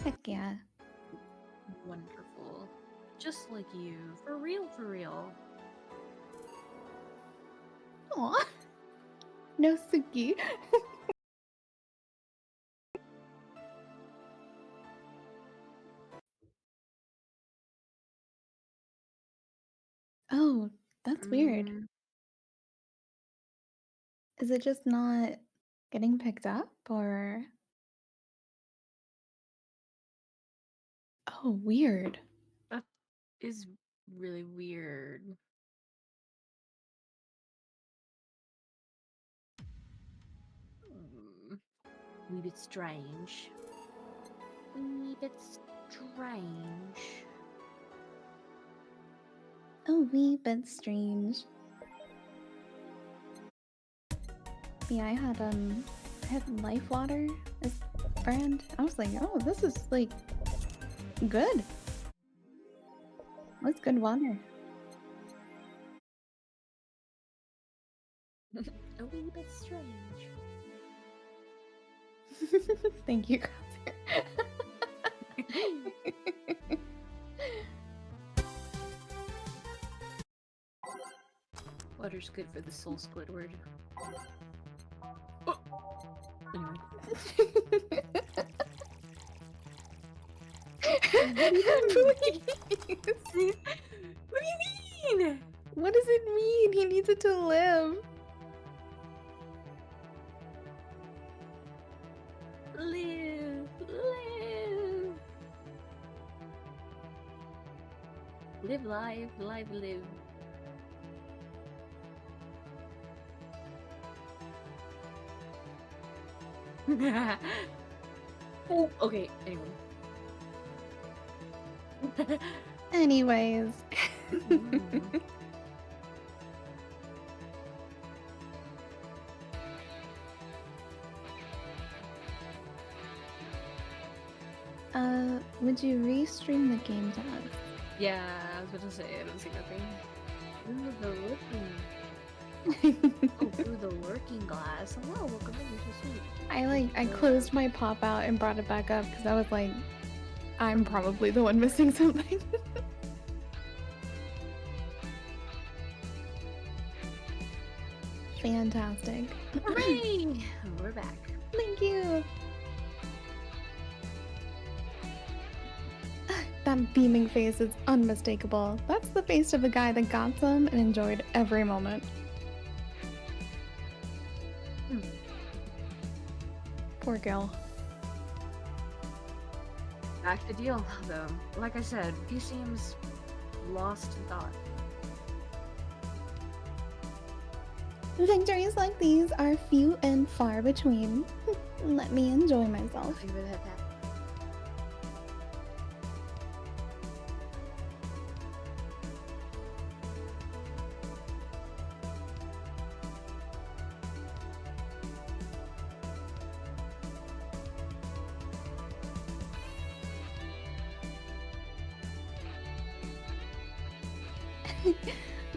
Heck yeah. Wonderful. Just like you. For real, for real. Aw. No Suki. Oh, that's weird. Mm, Is it just not getting picked up or? Oh, weird. that is really weird. Mm, wee bit strange. Wee bit strange. Oh, wee bit strange. Yeah, I had Life Water as brand. I was like, oh, this is like good. That's good water. A wee bit strange. Thank you, Crosshair. Water's good for the soul, Squidward. Oh. Anyway. Please. What do you mean? What does it mean? He needs it to live. Live, live. Live life, live, live. Oh, okay, anyway. Anyways. Would you restream the game to us? Yeah, I was about to say, I don't see nothing. Through the looking. Oh, through the lurking glass. Oh, welcome in, you're so sweet. I closed my pop out and brought it back up because I was like, I'm probably the one missing something. Fantastic. Hooray! We're back. Thank you. That beaming face is unmistakable. That's the face of a guy that got some and enjoyed every moment. Poor Gil. Back to deal, though. Like I said, he seems lost in thought. Victories like these are few and far between. Let me enjoy myself.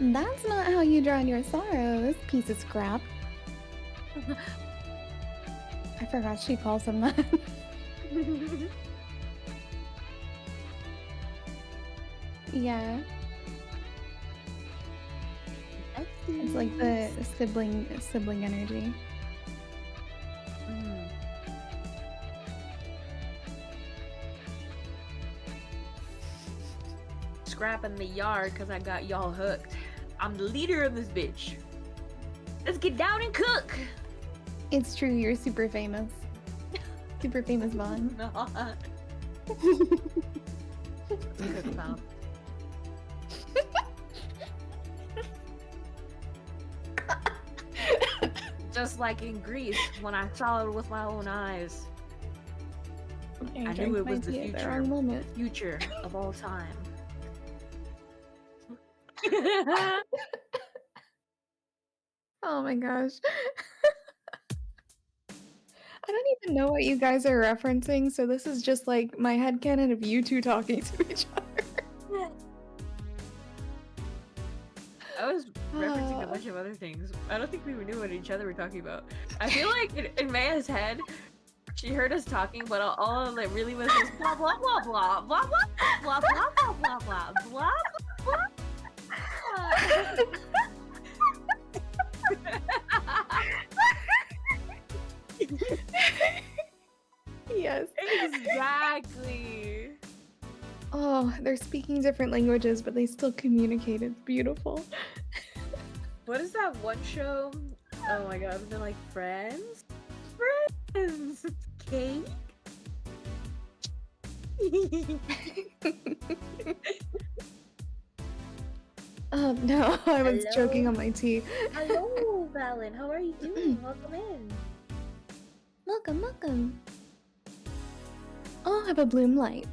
That's not how you drown your sorrows, piece of scrap. I forgot she calls him that. Yeah. It's like the sibling energy. Scrapping the yard because I got y'all hooked. I'm the leader of this bitch. Let's get down and cook. It's true, you're super famous. Super famous Vaughn. Cook about. Just like in Greece, when I saw it with my own eyes. I knew it was the future of all time. Oh my gosh. I don't even know what you guys are referencing, so this is just like my headcanon of you two talking to each other. I was referencing a bunch of other things. I don't think we knew what each other were talking about. I feel like in Maya's head, She heard us talking, but all it really was just blah blah blah blah blah blah blah blah blah blah blah blah blah. Yes. Exactly. Oh, they're speaking different languages, but they still communicate. It's beautiful. What is that one show? Oh my god, they're like friends? Friends! Cake? No, I was choking on my tea. Hello, Valen. How are you doing? Welcome in. Welcome, welcome. I'll have a bloom light.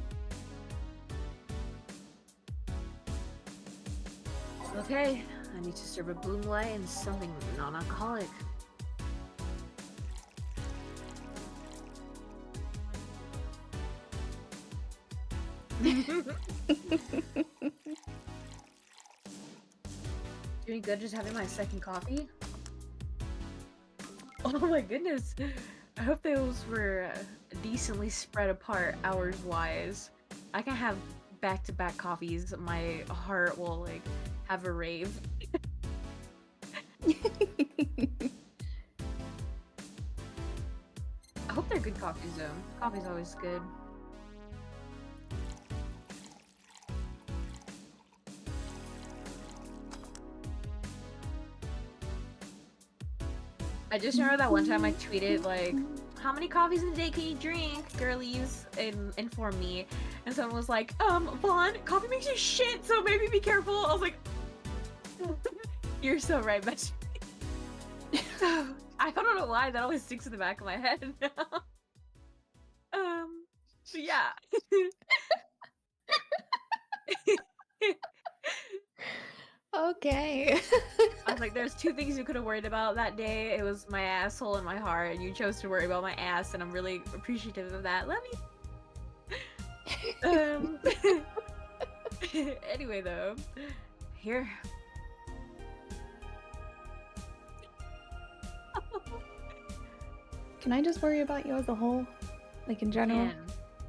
Okay, I need to serve a bloom light and something non-alcoholic. Doing good just having my second coffee? Oh my goodness. I hope those were decently spread apart hours-wise. I can have back-to-back coffees. My heart will like have a rave. I hope they're good coffees though. Coffee's always good. I just remember that one time I tweeted like, how many coffees in a day can you drink, girlies? And inform me. And someone was like, Vaughn, coffee makes you shit, so maybe be careful. I was like, you're so right, bitch. I don't know why, that always sticks in the back of my head now. So yeah. Okay. I was like, there's two things you could have worried about that day. It was my asshole and my heart, and you chose to worry about my ass, and I'm really appreciative of that. Love you. Anyway, though, here. Can I just worry about you as a whole? Like in general?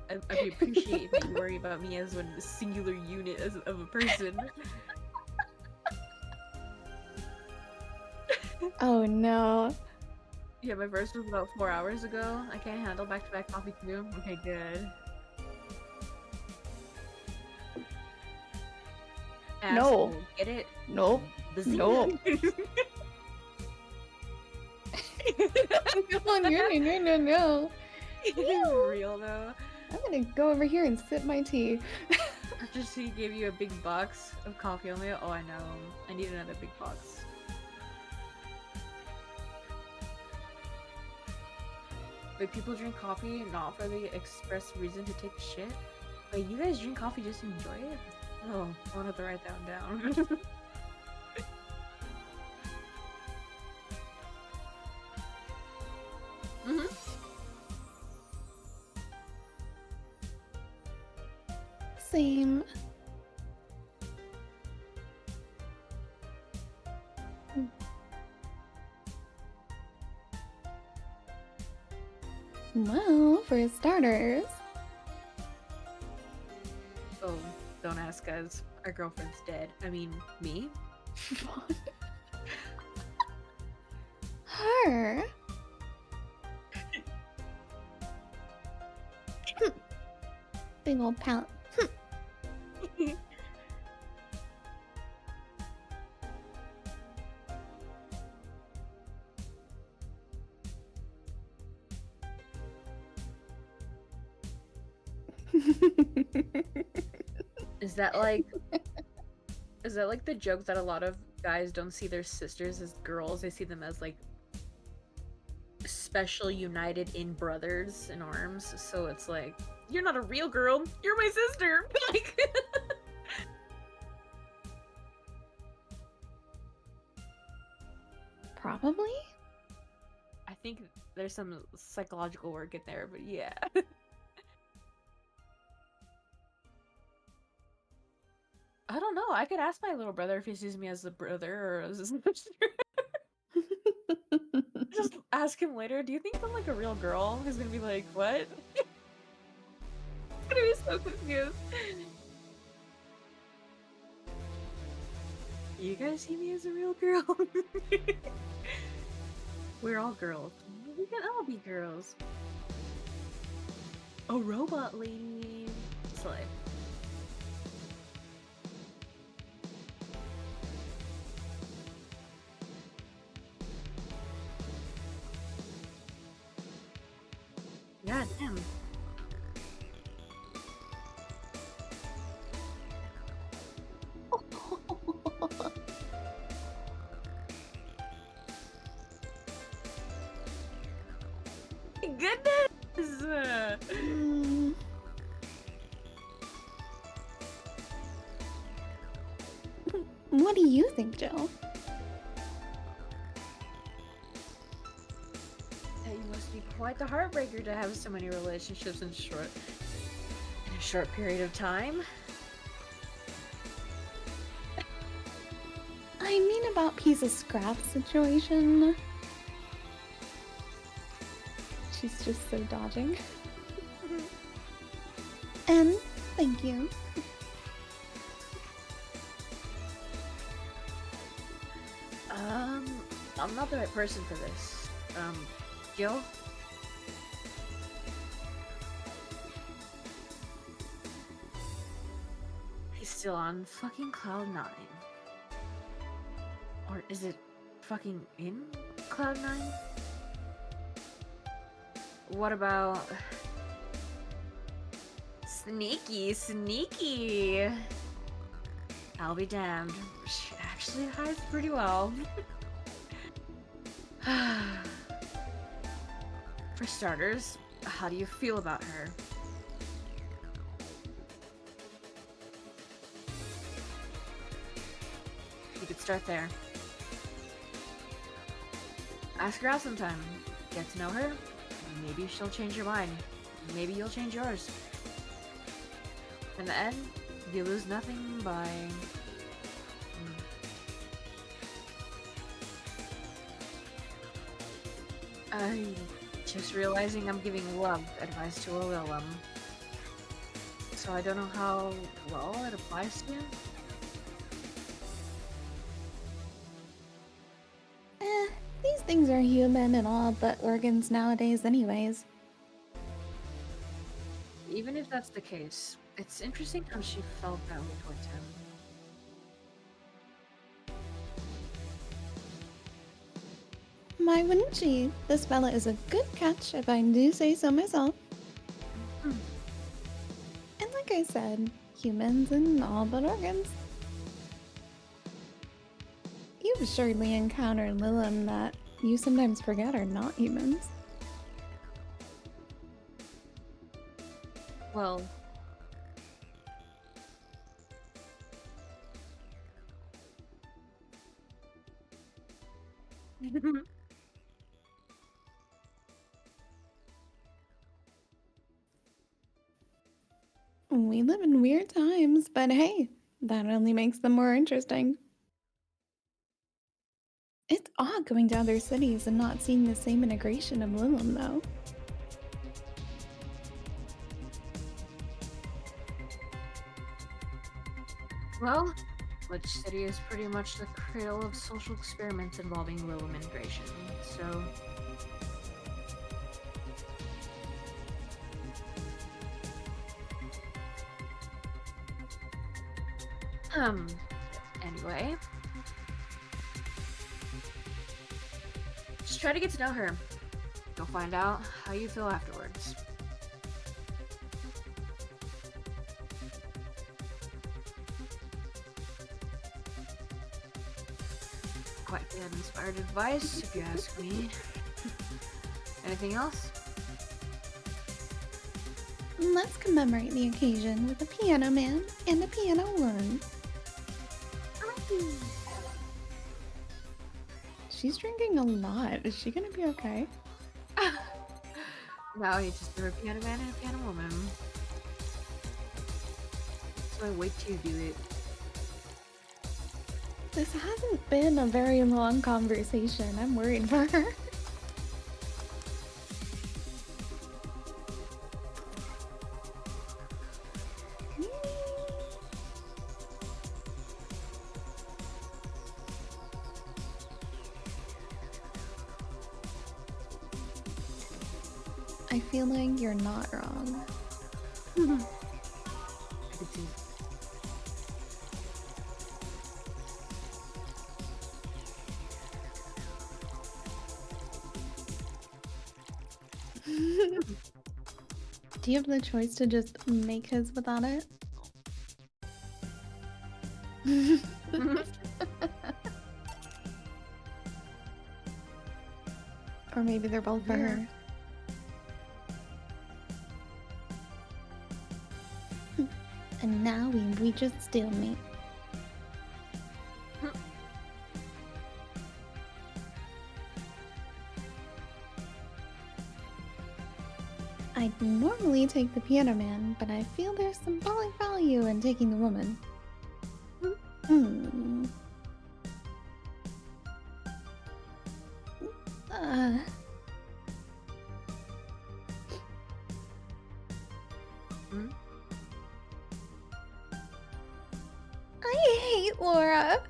I appreciate that you worry about me as a singular unit of a person. Oh no. Yeah, my verse was about 4 hours ago. I can't handle back-to-back coffee too. Okay, good. Asshole. No. Get it? Nope. No. No. No. Real though. I'm gonna go over here and sip my tea. After she gave you a big box of coffee only. Oh, I know. I need another big box. Wait, people drink coffee not for the express reason to take a shit? Wait, you guys drink coffee just to enjoy it? Oh, I wanted to write that down. Mm-hmm. Same. Well, for starters. Oh, don't ask, guys. Our girlfriend's dead. I mean, me? Her? Big old pout. Is that like the joke that a lot of guys don't see their sisters as girls? They see them as like special united in brothers in arms. So it's like, you're not a real girl, you're my sister. Like Probably? I think there's some psychological work in there, but yeah. I don't know. I could ask my little brother if he sees me as a brother or as a sister. Just ask him later, "Do you think I'm like a real girl?" He's gonna be like, "What?" He's gonna be so confused. You guys see me as a real girl? We're all girls. We can all be girls. A robot lady. Slay. God damn. Goodness! Mm, what do you think, Jill? That you must be quite the heartbreaker to have so many relationships in a short period of time. I mean about piece of scrap situation. She's just so dodging. And thank you. I'm not the right person for this. Jill? He's still on fucking Cloud 9. Or is it fucking in Cloud 9? What about... Sneaky, sneaky! I'll be damned. She actually hides pretty well. For starters, how do you feel about her? You could start there. Ask her out sometime. Get to know her. Maybe she'll change your mind. Maybe you'll change yours. In the end, you lose nothing by... I'm just realizing I'm giving love advice to a Willem. So I don't know how well it applies to you. These things are human and all but organs nowadays anyways. Even if that's the case, it's interesting how she felt that way towards him. Why wouldn't she? This fella is a good catch if I do say so myself. Hmm. And like I said, humans and all but organs. You've surely encountered Lilum that you sometimes forget are not humans. Well... We live in weird times, but hey, that only makes them more interesting. It's odd going to other cities and not seeing the same integration of Lilum, though. Well, which city is pretty much the cradle of social experiments involving Willem integration, so... Anyway... Just try to get to know her. You'll find out how you feel afterwards. Quite the uninspired advice, if you ask me. Anything else? Let's commemorate the occasion with a piano man and a piano woman. She's drinking a lot. Is she gonna be okay? No, you just give her a piano man and a piano woman. So I wait till you do it. This hasn't been a very long conversation. I'm worried for her. I feel like you're not wrong. I could see. Do you have the choice to just make his without it? Or maybe they're both for Yeah. her. And now we reach a stalemate. I'd normally take the piano man, but I feel there's symbolic value in taking the woman. Hmm. Uh. Hmm? I hate Laura.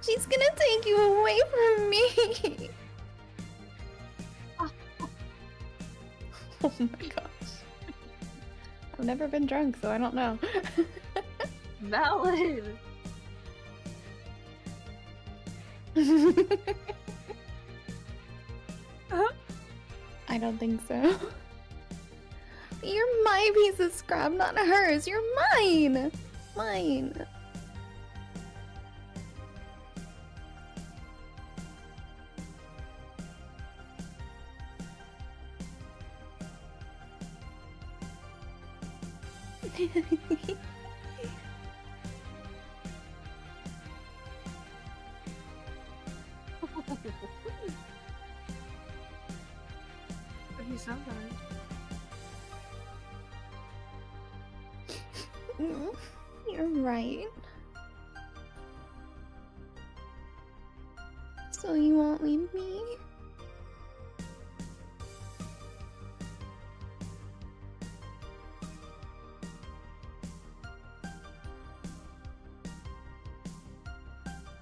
She's gonna take you away from me. Oh my gosh. I've never been drunk, so I don't know. Valid. I don't think so. You're my piece of scrap, not hers. You're mine. Mine. Okay, sometimes. You're right. So you won't leave me?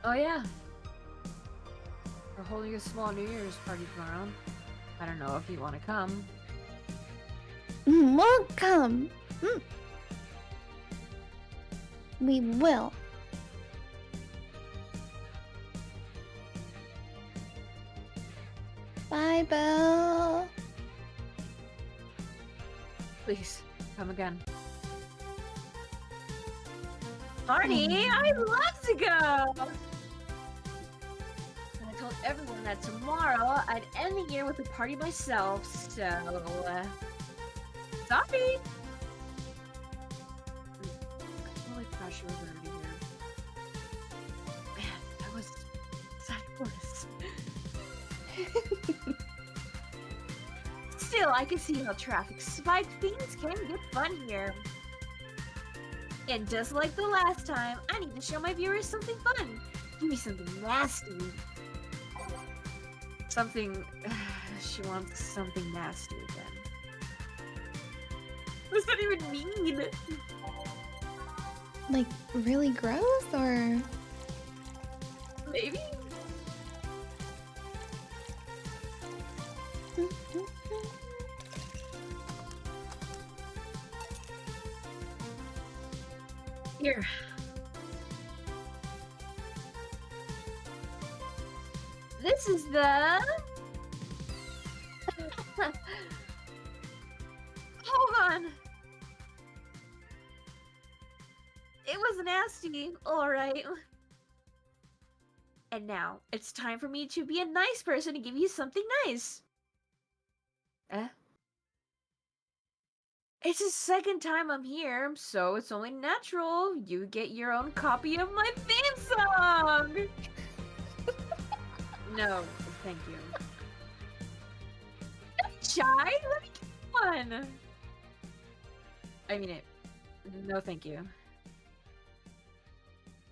Oh yeah. We're holding a small New Year's party tomorrow. I don't know if you want to come. Won't come. We will. Bye, Belle. Please, come again. Party? I'd love to go! And I told everyone that tomorrow I'd end the year with a party myself, so... sorry! I totally forgot she was already here. Man, that was fabulous. Still, I can see how traffic spiked. Things can get fun here. And just like the last time, I need to show my viewers something fun. Give me something nasty. Something... she wants something nasty again. What does that even mean? Like, really gross, or? Maybe? Here. This is the... Hold on. It was nasty, alright. And now, it's time for me to be a nice person and give you something nice. Eh? It's the second time I'm here, so it's only natural you get your own copy of my theme song! No, thank you. Don't be shy, let me get one! I mean it. No, thank you.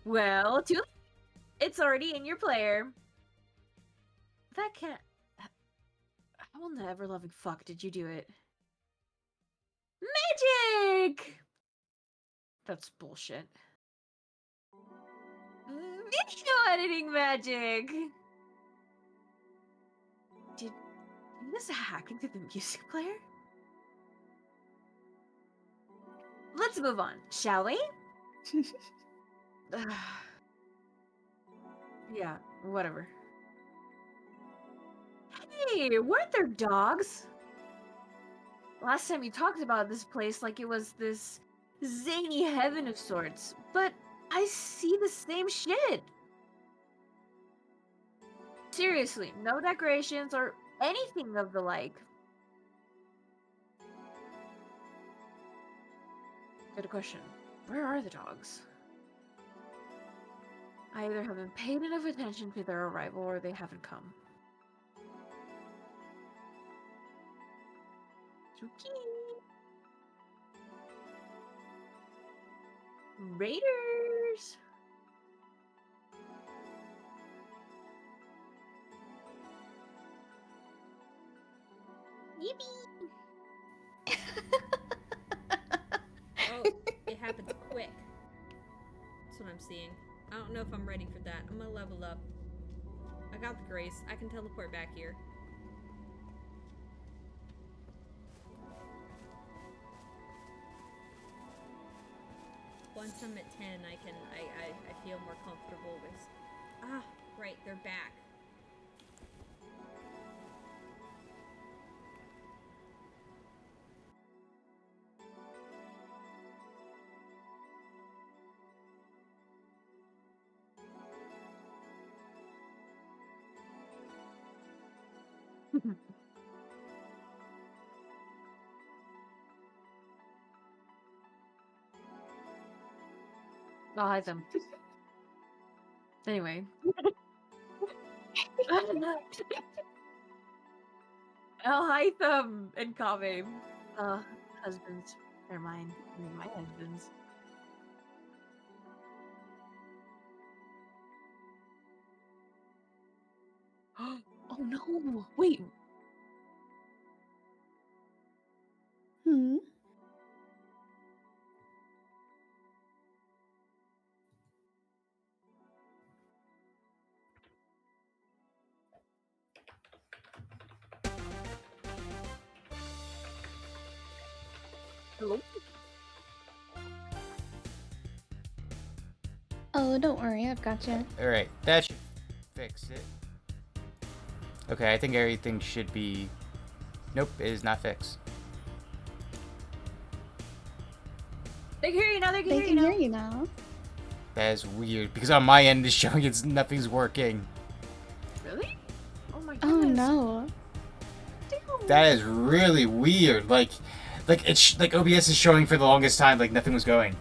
Well, it's already in your player. That can't... How in the ever-loving fuck did you do it? Magic! That's bullshit. Video editing magic! Can this hack into the music player? Let's move on, shall we? Yeah, whatever. Hey, weren't there dogs? Last time you talked about this place like it was this zany heaven of sorts, but I see the same shit. Seriously, no decorations or anything of the like. Good question. Where are the dogs? I either haven't paid enough attention to their arrival or they haven't come. Spooky. Raiders! Yippee! Oh, it happens quick. That's what I'm seeing. I don't know if I'm ready for that. I'm gonna level up. I got the grace. I can teleport back here. Once I'm at 10, I feel more comfortable with... Ah, right, they're back. I'll hide them. Anyway. I'll hide them in Kave. Husbands. They're mine. They're my husbands. Oh no! Wait! Hmm. Hello? Oh, don't worry, I've got you. Alright, that should fix it. Okay, I think everything should be... Nope, it is not fixed. They can hear you now, they can They hear you can now. hear you now. That is weird, because on my end it's showing nothing's working. Really? Oh my Oh goodness. no. Damn. That is really weird. Like OBS is showing for the longest time like nothing was going.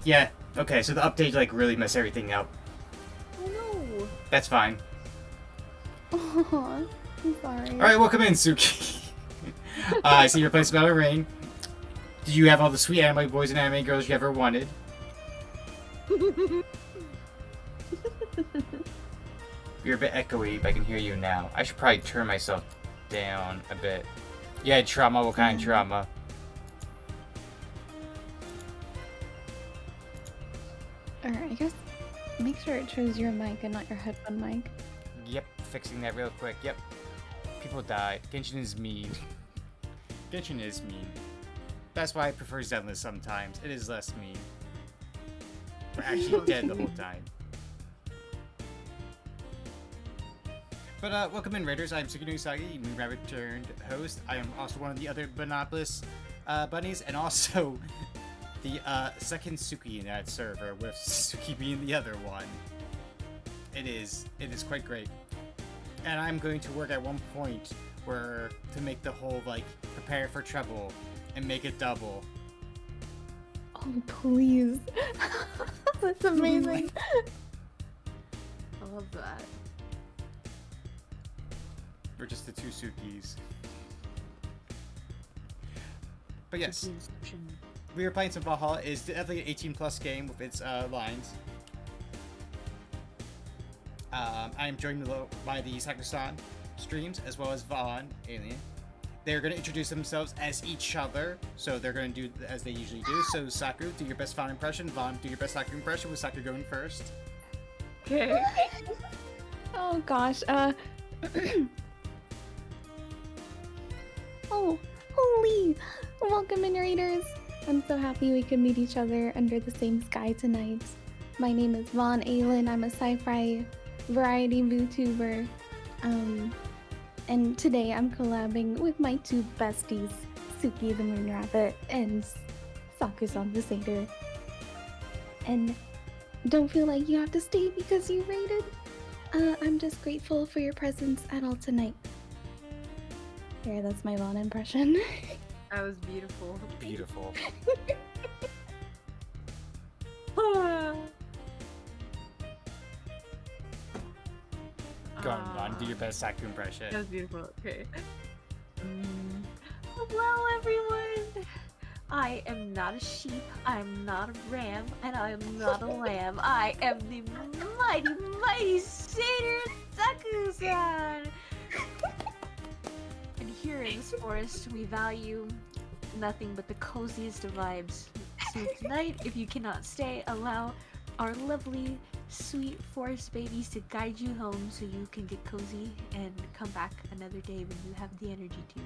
Yeah. Okay. So the update like really messed everything up. Oh no. That's fine. Aw, I'm sorry. All right. Welcome in, Suki. I see you're playing some Outer Ring. Did you have all the sweet anime boys and anime girls you ever wanted? You're a bit echoey, but I can hear you now. I should probably turn myself down a bit. Yeah, trauma. What kind of trauma? Alright, I guess make sure it shows your mic and not your headphone mic. Yep, fixing that real quick. Yep. People die. Genshin is mean. Genshin is mean. That's why I prefer Zenless sometimes. It is less mean. We're actually dead the whole time. But welcome in, Raiders. I'm Sukino Usagi, Moon Rabbit turned host. I am also one of the other Monopolis bunnies, and also the second Suki in that server, with Suki being the other one. It is quite great. And I'm going to work at one point where to make the whole like prepare for trouble and make it double. Oh, please. That's amazing. I love that. Or just the two Sukis. But yes, we were playing some Valhalla. It's definitely an 18+ game with its lines. I'm joined by the Sacrosan streams as well as Vaughn, Alien. They're going to introduce themselves as each other, so they're going to do as they usually do. So Saku, do your best Vaughn impression. Vaughn, do your best Saku impression, with Saku going first. Okay. Oh gosh, Oh, holy! Welcome in, Raiders! I'm so happy we could meet each other under the same sky tonight. My name is VA-11. I'm a sci-fi variety VTuber. And today I'm collabing with my two besties, Suki the Moon Rabbit and Sakusan the Satyr. And don't feel like you have to stay because you raided. I'm just grateful for your presence at all tonight. There, that's my Vaughn impression. That was beautiful. Beautiful. Go on, Vaughn. Do your best Saku impression. That was beautiful. Okay. Hello, everyone. I am not a sheep. I'm not a ram, and I am not a lamb. I am the mighty Satyr Saku-san. And here in this forest, we value nothing but the coziest of vibes. So tonight, if you cannot stay, allow our lovely, sweet forest babies to guide you home so you can get cozy and come back another day when you have the energy to.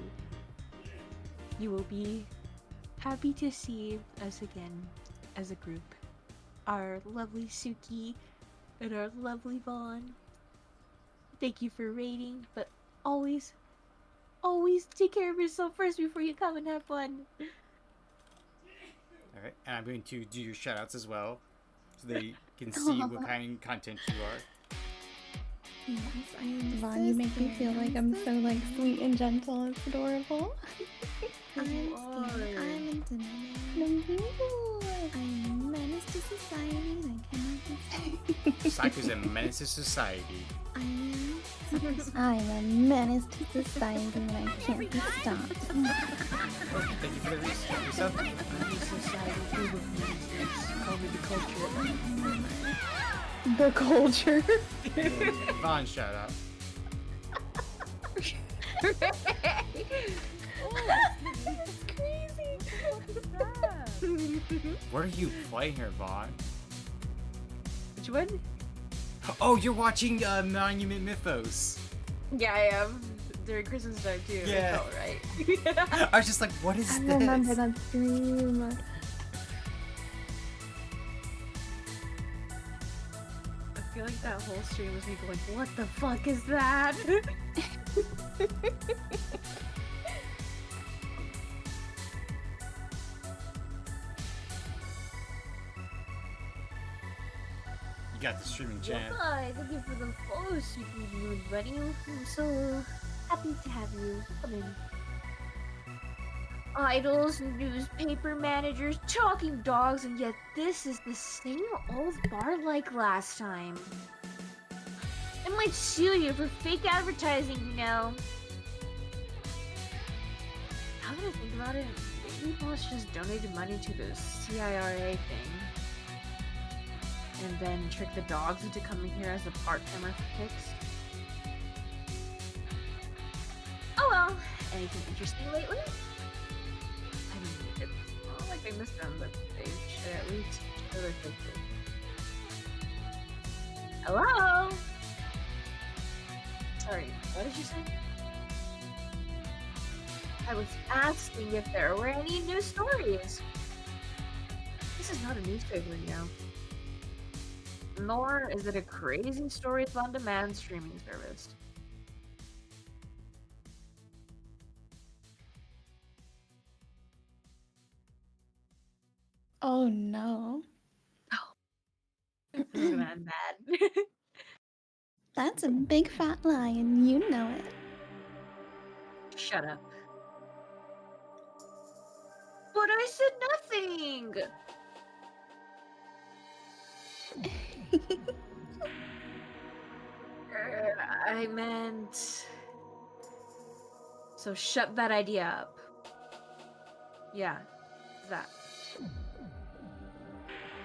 You will be happy to see us again as a group. Our lovely Suki and our lovely Vaughn. Thank you for raiding, but always take care of yourself first before you come and have fun. Alright, and I'm going to do your shoutouts as well, so they can see what kind of content you are. Yes, I am. Vaughn, you make me feel like I'm so like sweet and gentle. It's adorable. You are. I'm intimidating. No, you. I'm a menace to society and I cannot be stopped. Saku's a menace to society. I am I'm a menace to society and I can't be stopped. Oh, thank you for the resub. I'm a society full of monsters. Call me the culture. The culture. Vaughn shout out. That's crazy. What are you playing here, Vaughn? Which one? Oh, you're watching Monument Mythos. Yeah, I am. During Christmas time too. Yeah. It felt right. I was just like, what is I this? remember that stream. I feel like that whole stream was me going, what the fuck is that? You got the streaming chant. Hi, thank you for the follow, Suki Moon Buddy. I'm so happy to have you. Come in. Idols, newspaper managers, talking dogs, and yet this is the same old bar like last time. I might sue you for fake advertising, you know. Now that I think about it, maybe boss just donated money to the CIRA thing. And then trick the dogs into coming here as a part-timer for kicks. Oh well. Anything interesting lately? I mean, it's not like they missed them, but they should at least show their faces. Hello? Sorry, what did you say? I was asking if there were any new stories. This is not a newspaper, you know. Nor is it a crazy stories on demand streaming service. Oh no. This is gonna end bad. That's a big fat lie and you know it. Shut up. But I said nothing! I meant... So shut that idea up. Yeah, that.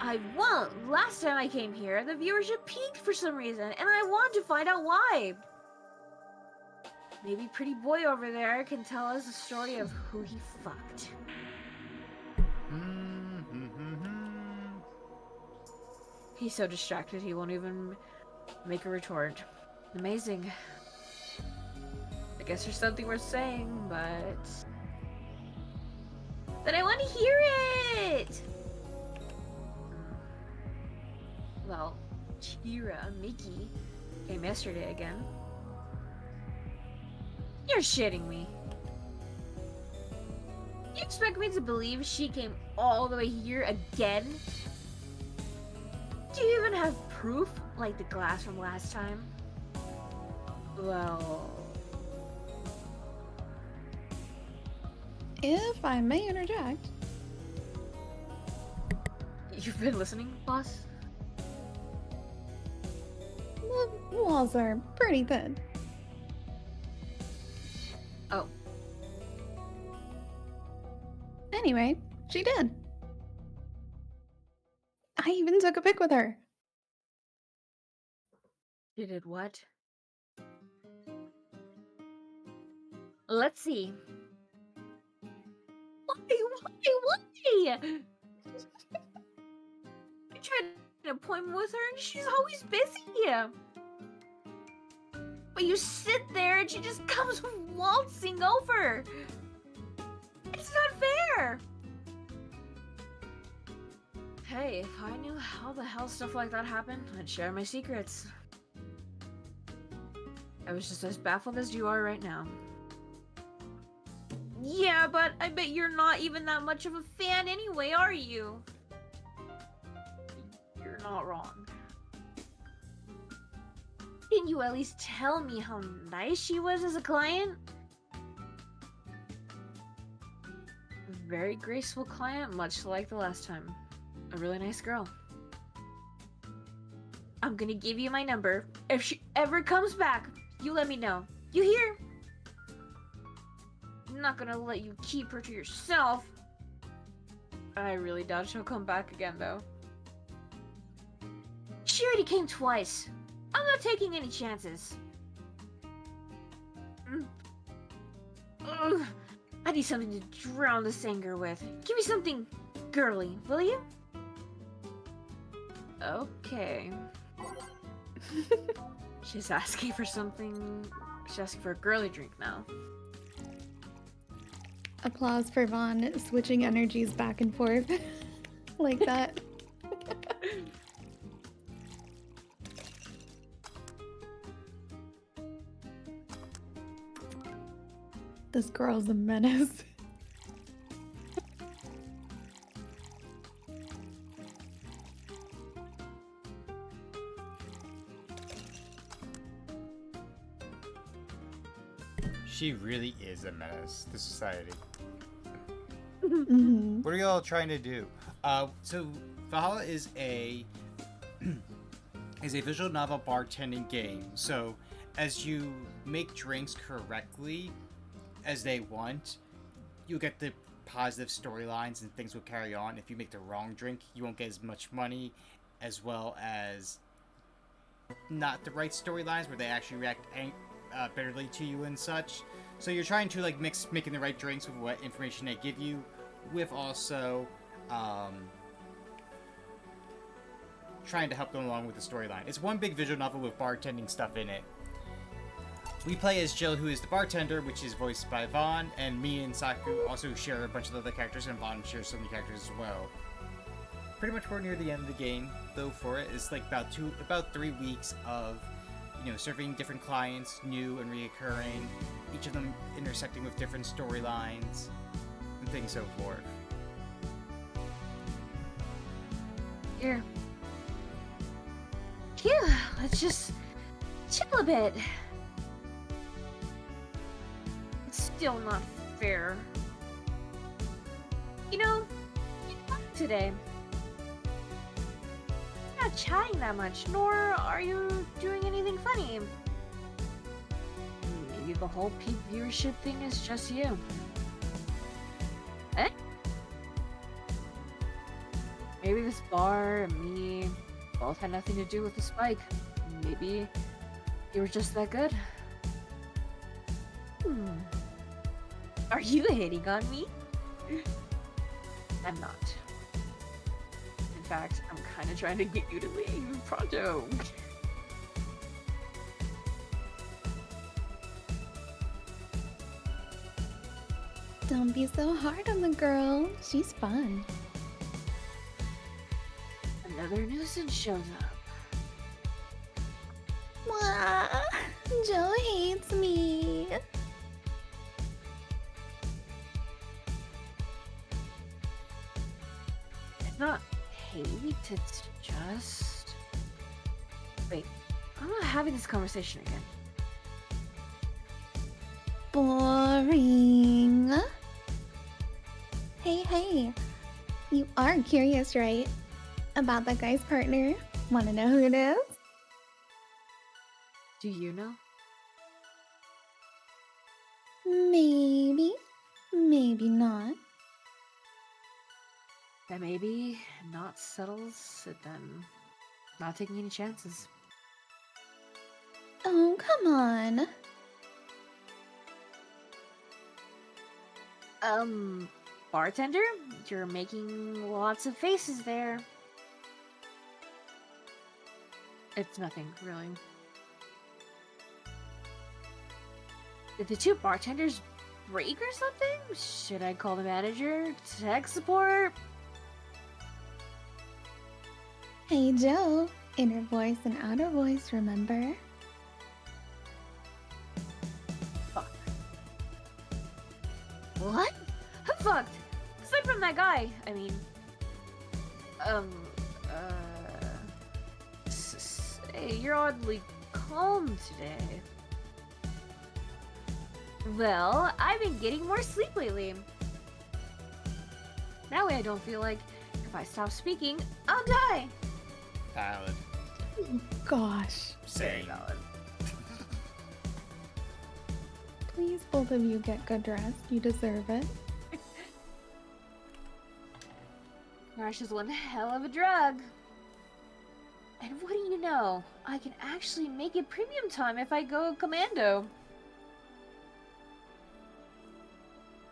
I won't! Last time I came here, the viewership peaked for some reason, and I want to find out why! Maybe pretty boy over there can tell us the story of who he fucked. He's so distracted he won't even make a retort. Amazing. I guess there's something worth saying, but Then I want to hear it! Well, Chira Mickey came yesterday again. You're shitting me. You expect me to believe she came all the way here again? Do you even have proof, like the glass from last time? Well... If I may interject. You've been listening, boss? The walls are pretty thin. Oh. Anyway, she did. I even took a pic with her. You did what? Let's see. Why? I tried an appointment with her and she's always busy. But you sit there and she just comes waltzing over. It's not fair. Hey, if I knew how the hell stuff like that happened, I'd share my secrets. I was just as baffled as you are right now. Yeah, but I bet you're not even that much of a fan anyway, are you? You're not wrong. Can you at least tell me how nice she was as a client? Very graceful client, much like the last time. A really nice girl. I'm gonna give you my number. If she ever comes back, you let me know. You hear? I'm not gonna let you keep her to yourself. I really doubt she'll come back again, though. She already came twice. I'm not taking any chances. Ugh. I need something to drown this anger with. Give me something girly, will you? Okay. She's asking for something. She's asking for a girly drink now. Applause for Vaughn switching energies back and forth like that. This girl's a menace. She really is a menace to society. Mm-hmm. What are y'all trying to do? So Valhalla is a visual novel bartending game. So as you make drinks correctly, as they want, you'll get the positive storylines and things will carry on. If you make the wrong drink, you won't get as much money, as well as not the right storylines where they actually react bitterly to you and such. So you're trying to like mix making the right drinks with what information they give you, with also trying to help them along with the storyline. It's one big visual novel with bartending stuff in it. We play as Jill, who is the bartender, which is voiced by Vaughn, and me and Saku also share a bunch of other characters, and Vaughn shares some of the characters as well. Pretty much we're near the end of the game, though. For it, it's like about 3 weeks of, serving different clients, new and reoccurring, each of them intersecting with different storylines and things so forth. Here. Phew, let's just chill a bit. It's still not fair. You're today. You're not chatting that much, nor are you doing anything funny. Maybe the whole peak viewership thing is just you. Eh? Maybe this bar and me both had nothing to do with the spike. Maybe you were just that good. Are you hating on me? I'm not. In fact, I'm kind of trying to get you to leave pronto. Don't be so hard on the girl. She's fun. Another nuisance shows up. Mwah! Joe hates me. It's not hate, it's just... Wait, I'm not having this conversation again. Boring. Hey. You are curious, right? About that guy's partner? Wanna know who it is? Do you know? Maybe. Maybe not. That maybe not settles it then. Not taking any chances. Oh, come on. Bartender? You're making lots of faces there. It's nothing, really. Did the two bartenders break or something? Should I call the manager? Tech support? Hey, Joe. Inner voice and outer voice, remember? Fuck. What? I'm fucked! Aside from that guy, I mean... Hey, you're oddly calm today. Well, I've been getting more sleep lately. That way I don't feel like if I stop speaking, I'll die. Valid. Gosh. Same. valid. Please, both of you get good rest. You deserve it. Crash is one hell of a drug. And what do you know? I can actually make it premium time if I go commando.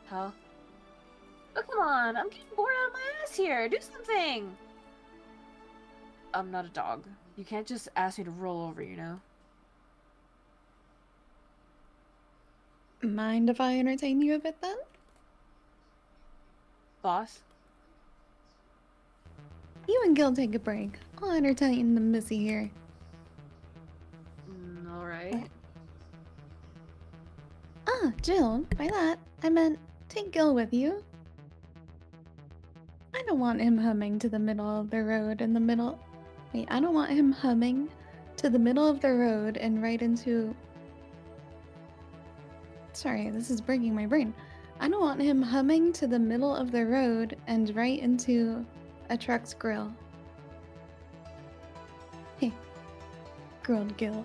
Huh? Oh, come on. I'm getting bored out of my ass here. Do something. I'm not a dog. You can't just ask me to roll over, you know? Mind if I entertain you a bit then? Boss? You and Gil take a break. I'll entertain the missy here. Alright. Ah, Jill, by that, I meant take Gil with you. I don't want him humming to the middle of the road in the middle. Wait, I don't want him humming to the middle of the road and right into. Sorry, this is breaking my brain. I don't want him humming to the middle of the road and right into a truck's grill. Hey, grilled Gil.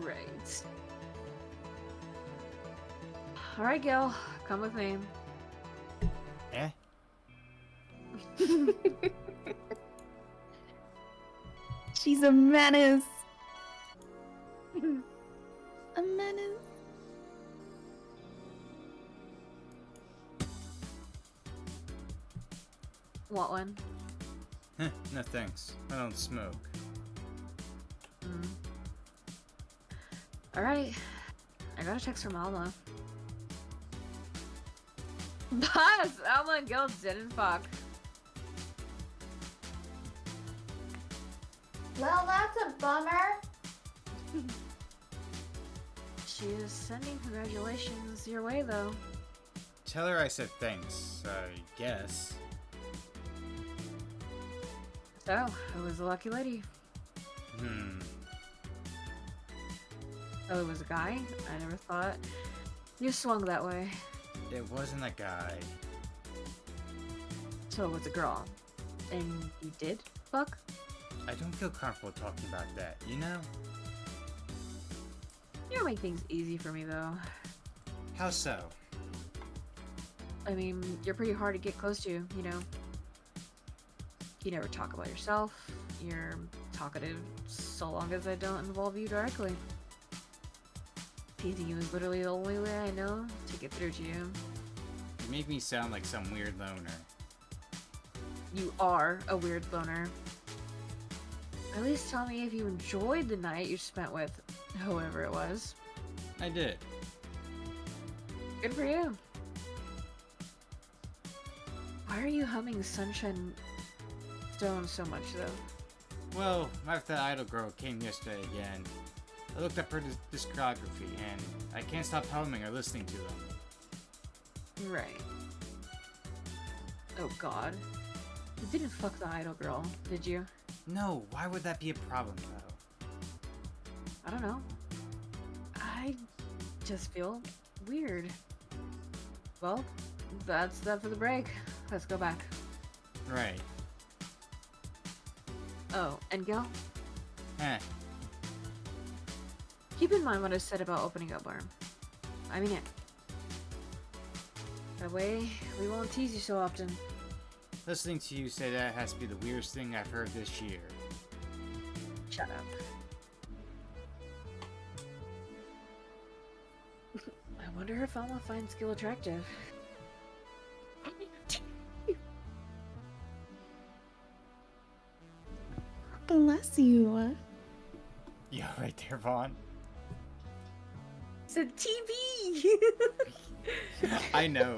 Right. Alright, Gil. Come with me. Eh? She's a menace. A menace. Want one? No thanks. I don't smoke. Alright. I got a text from Alma. Boss! Alma and Gil didn't fuck. Well, that's a bummer. She is sending congratulations your way, though. Tell her I said thanks, I guess. So, who was the lucky lady? Oh, it was a guy? I never thought you swung that way. It wasn't a guy. So it was a girl. And you did fuck? I don't feel comfortable talking about that, you know? You don't make things easy for me, though. How so? I mean, you're pretty hard to get close to, you know? You never talk about yourself. You're talkative so long as I don't involve you directly. Teasing you is literally the only way I know to get through to you. You make me sound like some weird loner. You are a weird loner. At least tell me if you enjoyed the night you spent with whoever it was. I did. Good for you. Why are you humming Sunshine Stone so much, though? Well, after that idol girl came yesterday again, I looked up her discography, and I can't stop humming or listening to them. Right. Oh god. You didn't fuck the idol girl, did you? No, why would that be a problem, though? I don't know. I just feel weird. Well, that's that for the break. Let's go back. Right. Oh, and Gil, Eh. keep in mind what I said about opening up arm. I mean it. That way, we won't tease you so often. Listening to you say that has to be the weirdest thing I've heard this year. Shut up. I wonder if Alma finds Gil attractive. Bless you. Yeah, right there, Vaughn. It's a TV! I know.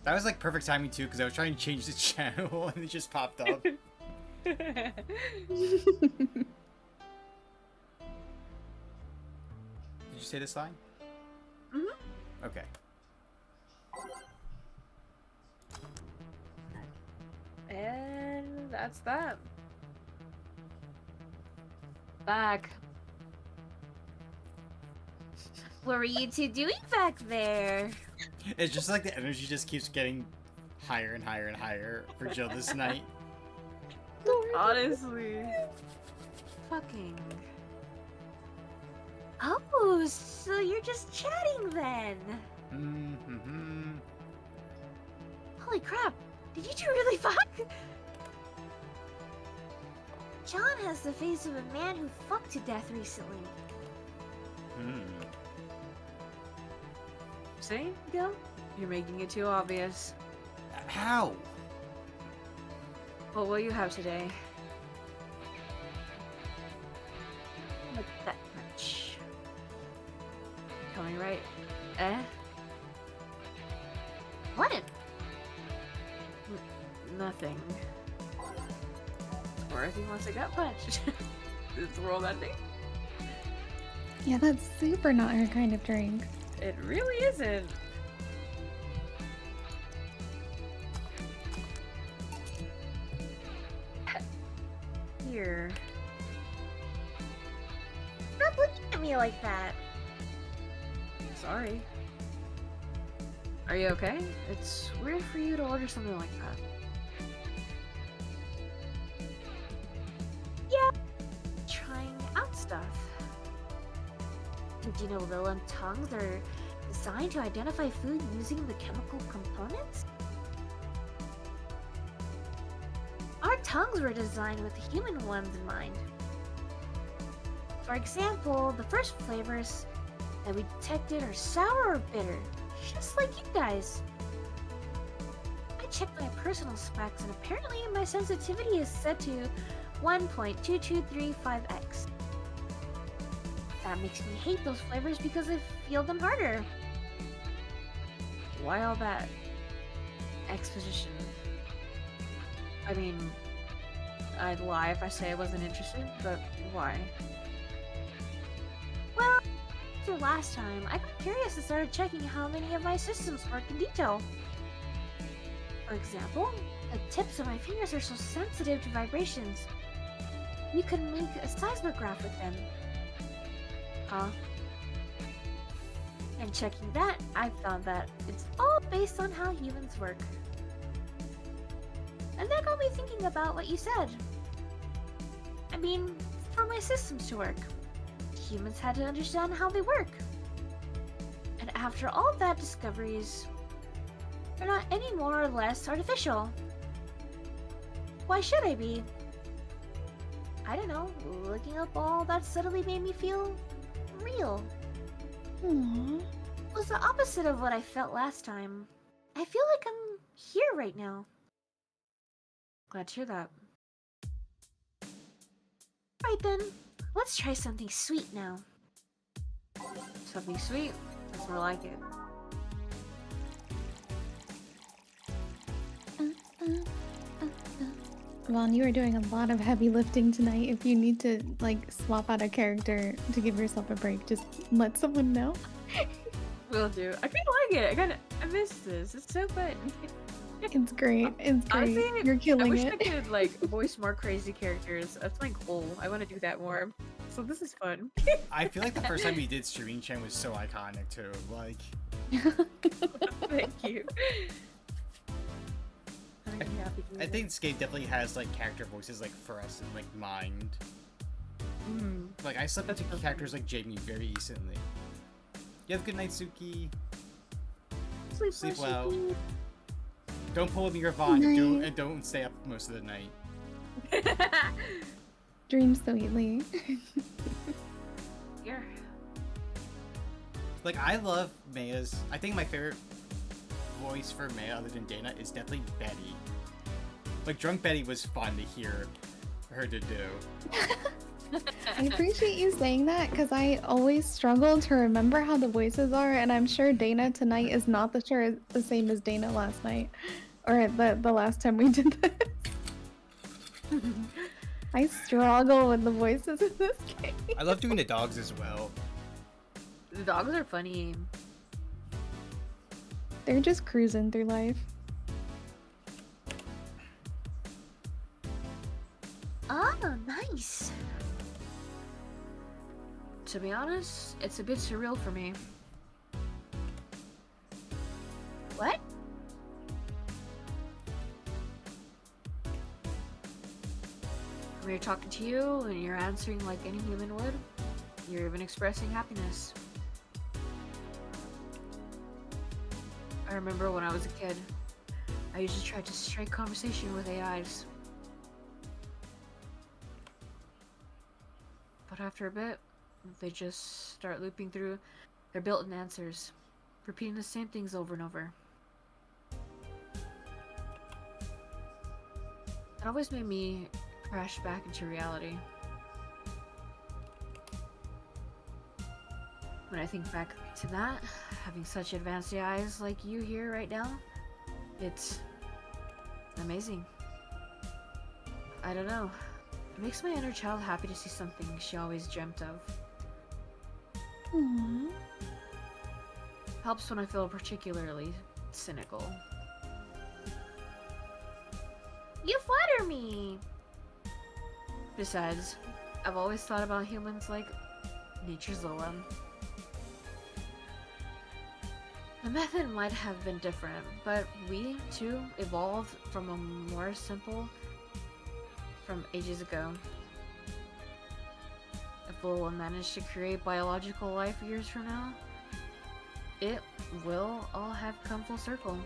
That was like perfect timing too, because I was trying to change the channel and it just popped up. Did you say this line? Mhm. Okay. And that's that. Back. What were you two doing back there? It's just like the energy just keeps getting higher and higher and higher for Jill this night. Honestly. Fucking. Oh, so you're just chatting then? Mm-hmm. Holy crap! Did you two really fuck? John has the face of a man who fucked to death recently. Hmm. See, Gil? You're making it too obvious. How? What will you have today? Like that much. Tell me right. Eh? What? Nothing. Or if he wants a gut punch. Is the world ending? Yeah, that's super not her kind of drink. It really isn't. Here. Stop looking at me like that. Sorry. Are you okay? It's weird for you to order something like that. Trying out stuff. Did you know Lilum tongues are designed to identify food using the chemical components? Our tongues were designed with the human ones in mind. For example, the first flavors that we detected are sour or bitter, just like you guys. I checked my personal specs and apparently my sensitivity is set to 1.2235x. That makes me hate those flavors because I feel them harder. Why all that exposition? I mean, I'd lie if I say I wasn't interested, but why? Well, after last time, I got curious and started checking how many of my systems work in detail. For example, the tips of my fingers are so sensitive to vibrations. You can make a seismograph with them. Huh? And checking that, I found that it's all based on how humans work. And that got me thinking about what you said. I mean, for my systems to work, humans had to understand how they work. And after all of that discoveries, they're not any more or less artificial. Why should I be? I don't know, looking up all that suddenly made me feel real. Aww. It was the opposite of what I felt last time. I feel like I'm here right now. Glad to hear that. Right then, Let's try something sweet now. Something sweet. That's more like it. Vaughn, you are doing a lot of heavy lifting tonight. If you need to like swap out a character to give yourself a break, just let someone know. Will do. I kind of like it. I miss this. It's so fun. It's great. It's great. Honestly, You're I killing wish it. I could like voice more crazy characters. That's my goal. I want to do that more. So this is fun. I feel like the first time we did Streaming Chen was so iconic too. Like, Thank you. I'm happy to do I that. think this game definitely has like character voices like for us in like mind. Mm. Like I slept That's into awesome. characters like Jamie very easily. You have a good night, Suki. Sleep well. Don't pull me your Vaughn Night. and don't stay up most of the night. Dream sweetly. Here. Like I love Maya's. I think my favorite voice for Maya other than Dana is definitely Betty. Like Drunk Betty was fun to hear her to do. I appreciate you saying that because I always struggle to remember how the voices are, and I'm sure Dana tonight is not the same as Dana last night, or the last time we did this. I struggle with the voices in this game. I love doing the dogs as well. The dogs are funny. They're just cruising through life. Oh, nice. To be honest, it's a bit surreal for me. What? When you're talking to you and you're answering like any human would, you're even expressing happiness. I remember when I was a kid, I used to try to strike conversation with AIs. But after a bit, they just start looping through their built-in answers, repeating the same things over and over. It always made me crash back into reality. When I think back to that, having such advanced AIs like you here right now, it's amazing. I don't know. It makes my inner child happy to see something she always dreamt of. Aww. Helps when I feel particularly cynical. You flatter me. Besides, I've always thought about humans like nature's Zola. The method might have been different, but we, too, evolved from a more simple from ages ago. If we'll manage to create biological life years from now, it will all have come full circle.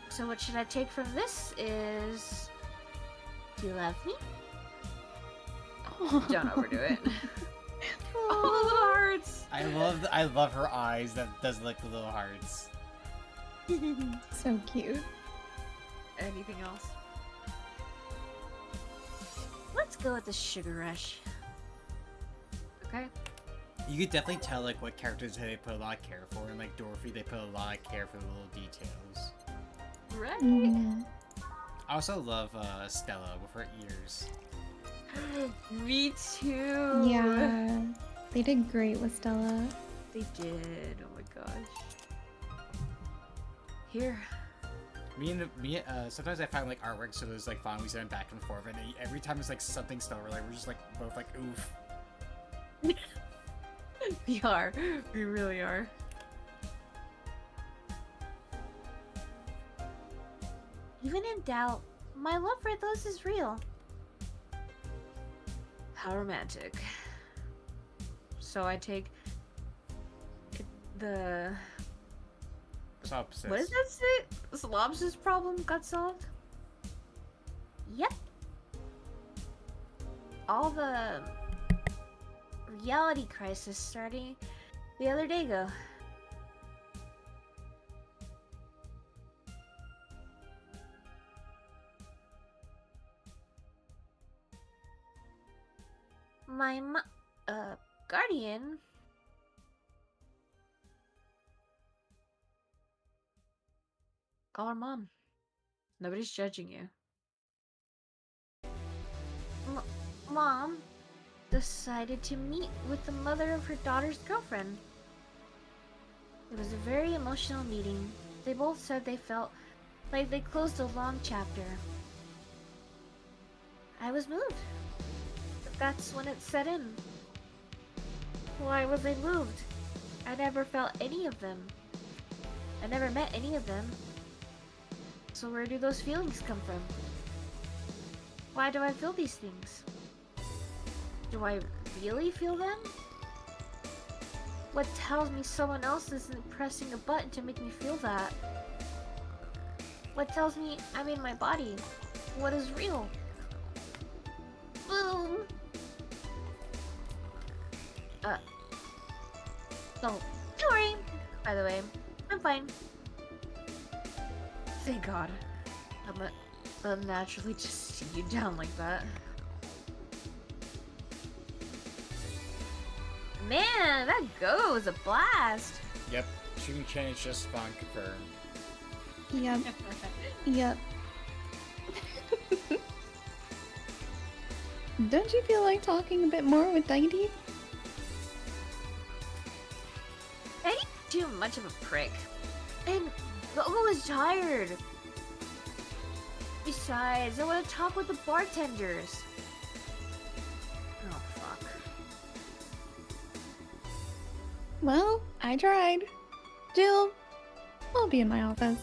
So what should I take from this is... Do you love me? Don't overdo it. All the little hearts! I love her eyes that does like the little hearts. So cute. Anything else? Let's go with the sugar rush. Okay. You could definitely tell like what characters they put a lot of care for, and like Dorothy, they put a lot of care for the little details. Right. Mm. I also love Stella with her ears. Me too. Yeah, they did great with Stella. They did. Oh my gosh. Here. Sometimes I find like artwork, so there's like fun we send back and forth, and every time it's like something Stella, like we're just like both like oof. We are. We really are. Even in doubt, my love for those is real. How romantic. So I take the... Solipsis. What does that say? Solipsis problem got solved? Yep. All the reality crisis starting the other day ago. My guardian? Call her mom. Nobody's judging you. Mom decided to meet with the mother of her daughter's girlfriend. It was a very emotional meeting. They both said they felt like they closed a long chapter. I was moved. But that's when it set in. Why was I moved? I never felt any of them. I never met any of them. So where do those feelings come from? Why do I feel these things? Do I really feel them? What tells me someone else isn't pressing a button to make me feel that? What tells me I'm in my body? What is real? Boom! Oh, don't worry. By the way, I'm fine. Thank God. I'm unnaturally just see you down like that. Man, that go was a blast. Yep, Shooting Chen is just fun, confirmed. Yep. Yep. Don't you feel like talking a bit more with Daidi? I ain't too much of a prick. And Gogo was tired. Besides, I want to talk with the bartenders. Oh, fuck. Well, I tried. Jill, I'll be in my office.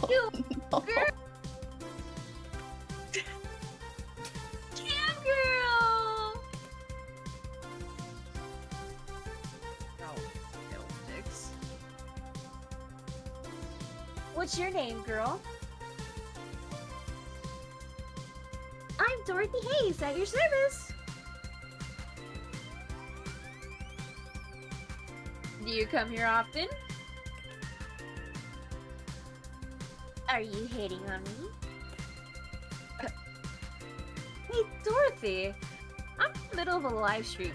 You Oh, girl! Cam girl! Oh, fiddlesticks. What's your name, girl? I'm Dorothy Hayes, at your service. Do you come here often? Are you hitting on me? Hey, Dorothy! I'm in the middle of a live stream.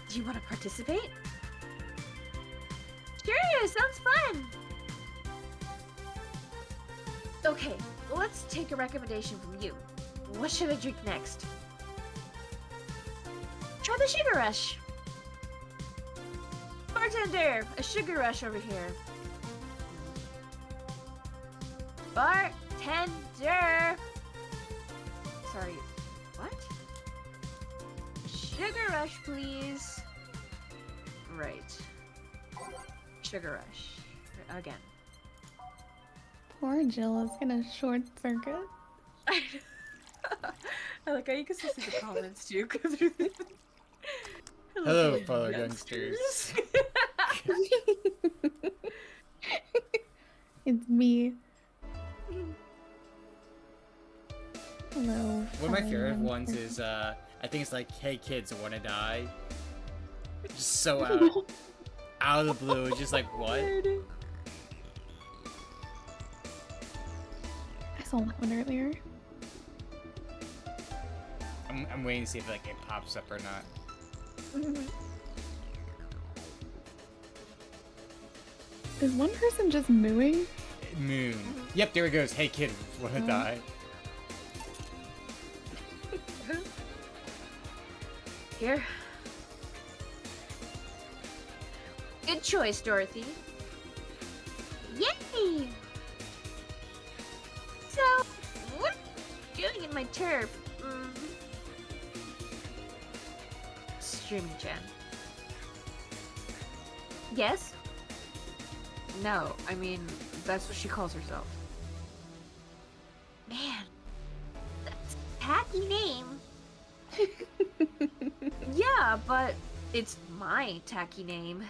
Do you want to participate? Sure, sounds fun! Okay, let's take a recommendation from you. What should I drink next? Try the Sugar Rush! Bartender! A Sugar Rush over here. Bartender! Sorry, what? Sugar Rush, please. Right. Sugar Rush. Again. poor Jill is gonna short circuit. I like how you can still see the comments too. Hello, fellow youngsters. It's me. Hello. One of my fellow favorite ones youngsters. is, I think it's like, hey kids, I wanna die? Just so out of the blue, it's just like, what? I saw that one earlier. I'm waiting to see if like it pops up or not. Is one person just mooing? Moon. Yep, there it goes. Hey kid, wanna Oh. die? Here. Good choice, Dorothy. Yay! So, what are you doing in my turf? Streaming Jen. Yes? No, I mean, that's what she calls herself. Man, that's a tacky name. Yeah, but it's my tacky name.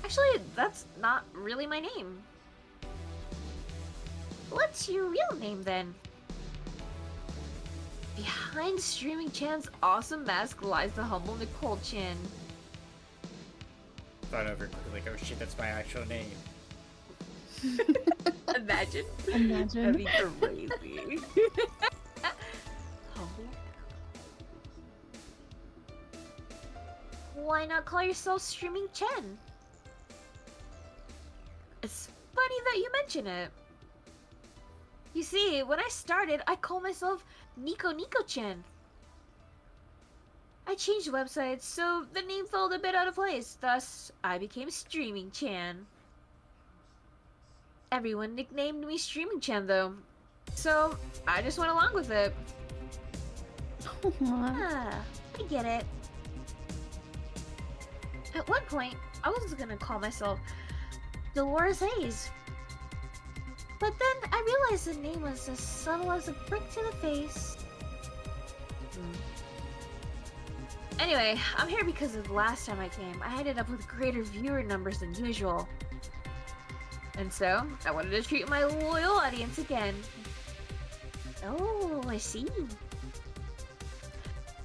Actually, that's not really my name. What's your real name then? Behind Streaming Chan's awesome mask lies the humble Nicole Chan. Thought over quickly, like, oh shit, that's my actual name. Imagine. Imagine. That'd be crazy. why not call yourself Streaming Chen? It's funny that you mention it. You see, when I started, I called myself Nico Chen. I changed websites, so the name felt a bit out of place. Thus, I became Streaming Chan. Everyone nicknamed me Streaming Chan, though. So, I just went along with it. Aw. Ah, I get it. At one point, I was gonna call myself Dolores Hayes. But then I realized the name was as subtle as a brick to the face. Anyway, I'm here because of the last time I came, I ended up with greater viewer numbers than usual. And so, I wanted to treat my loyal audience again. Oh, I see.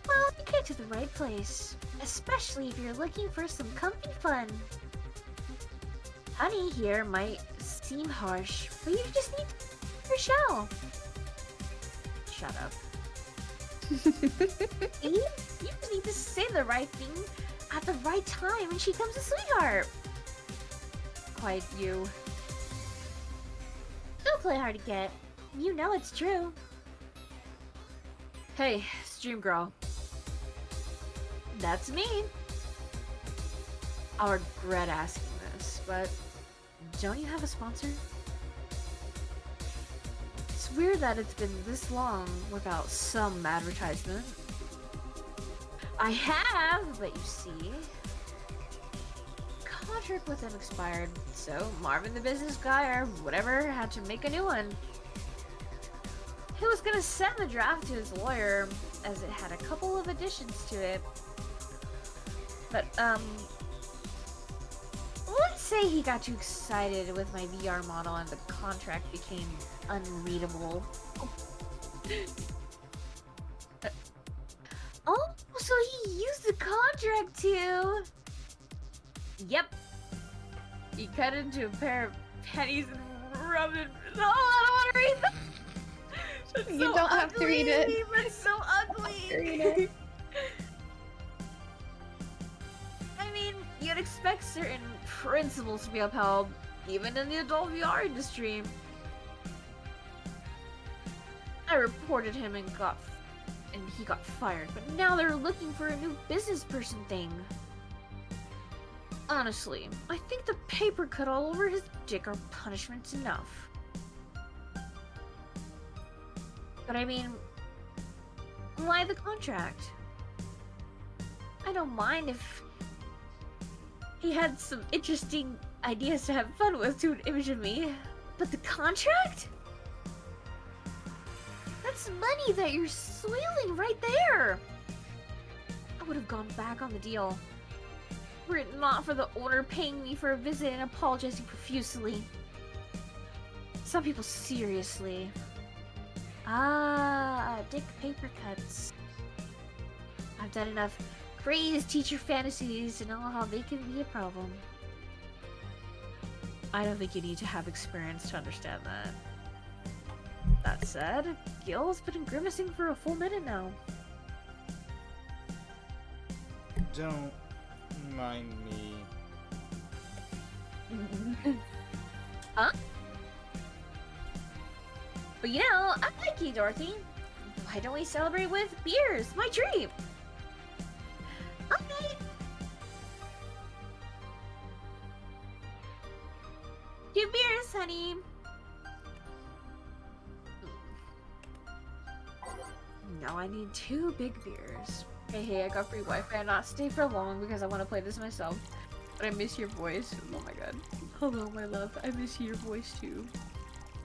Well, you came to the right place. Especially if you're looking for some comfy fun. Honey here might seem harsh, but you just need to your shell. Shut up. You just need to say the right thing at the right time and she comes a sweetheart. Quite you. Don't play hard to get. You know it's true. Hey, stream girl. That's me. I'll regret asking this, but don't you have a sponsor? It's weird that it's been this long without some advertisement. I have, but you see, contract with them expired, so Marvin the business guy or whatever had to make a new one. He was gonna send the draft to his lawyer as it had a couple of additions to it. But, let's say he got too excited with my VR model and the contract became unreadable. Oh, so he used the contract too? Yep. He cut into a pair of panties and rubbed it. No, I don't want to read that. It's You so don't have to read it. ugly, It's so ugly. Read it. I mean, you'd expect certain principles to be upheld, even in the adult VR industry. I reported him and he got fired, but now they're looking for a new business person thing. Honestly, I think the paper cut all over his dick are punishments enough. But I mean, why the contract? I don't mind if he had some interesting ideas to have fun with to an image of me, but the contract? That's money that you're swilling right there! I would have gone back on the deal. Were it not for the owner paying me for a visit and apologizing profusely. Some people seriously. Ah, dick paper cuts. I've done enough crazed teacher fantasies to know how they can be a problem. I don't think you need to have experience to understand that. That said, Gil's been grimacing for a full minute now. Don't mind me. Huh? But you know, I like you, Dorothy. Why don't we celebrate with beers? My treat! Okay. 2 beers, honey. No, I need 2 big beers. Hey, I got free Wi-Fi and not stay for long because I want to play this myself. But I miss your voice. Oh my god. Hello, my love. I miss your voice too.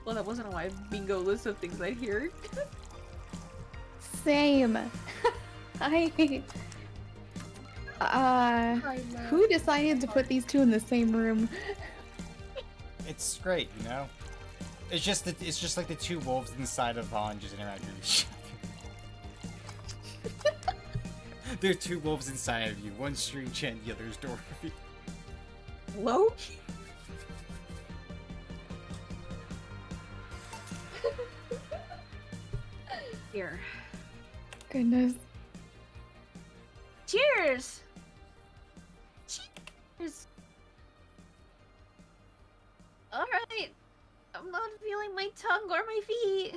Well, that wasn't on my bingo list of things I'd hear. Same. Who decided to put these two in the same room? It's great, you know. It's just like the 2 wolves inside of Vaughn just interacting with each other. There are 2 wolves inside of you. One's Stream Chen, the other's Dorothy. Hello? Here. Goodness. Cheers! There's... Alright. I'm not feeling my tongue or my feet.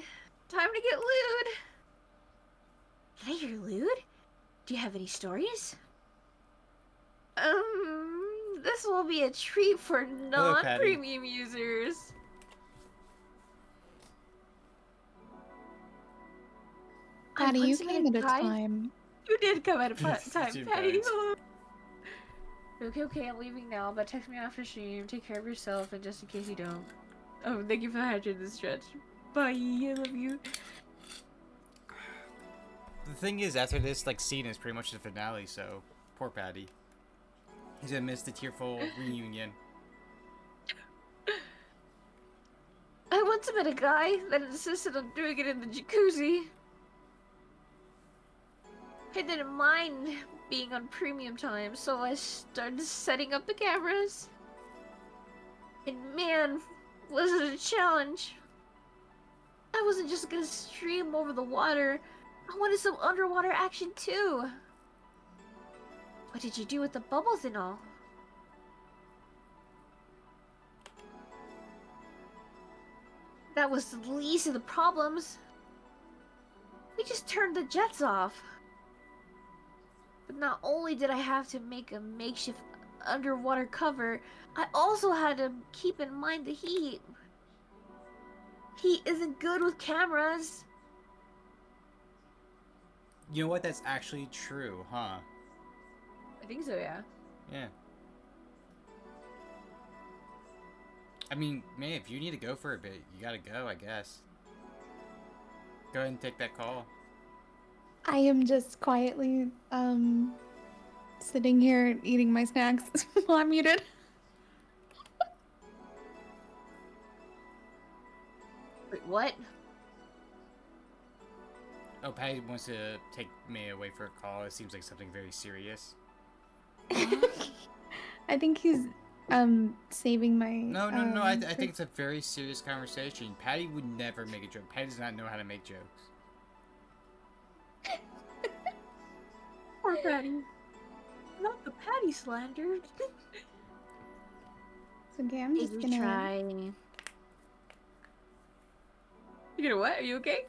Time to get lewd. Can I hear lewd? Do you have any stories? This will be a treat for Hello, Patty. non-premium users. Patty, you once met came at a guy- time. You did come at a It's time, too Patty. bad. Okay, I'm leaving now, but text me after stream. Take care of yourself, and just in case you don't. Oh, thank you for the hydrate this stretch. Bye, I love you. The thing is, after this, like, scene is pretty much the finale, so poor Patty. He's gonna miss the tearful reunion. I once met a guy that insisted on doing it in the jacuzzi. I didn't mind being on premium time, so I started setting up the cameras. And man, was it a challenge. I wasn't just gonna stream over the water. I wanted some underwater action too. What did you do with the bubbles and all? That was the least of the problems. We just turned the jets off. But not only did I have to make a makeshift underwater cover, I also had to keep in mind the heat. Heat isn't good with cameras. You know what? That's actually true, huh? I think so, yeah. Yeah. I mean, man, if you need to go for a bit, you gotta go, I guess. Go ahead and take that call. I am just quietly sitting here eating my snacks while I'm muted. Wait, what? Oh, Patty wants to take May away for a call. It seems like something very serious. I think he's saving my No. I think it's a very serious conversation. Patty would never make a joke. Patty does not know how to make jokes. Poor Patty. Not the Patty slander. It's okay, I'm just Did gonna you try? You gonna what? Are you okay?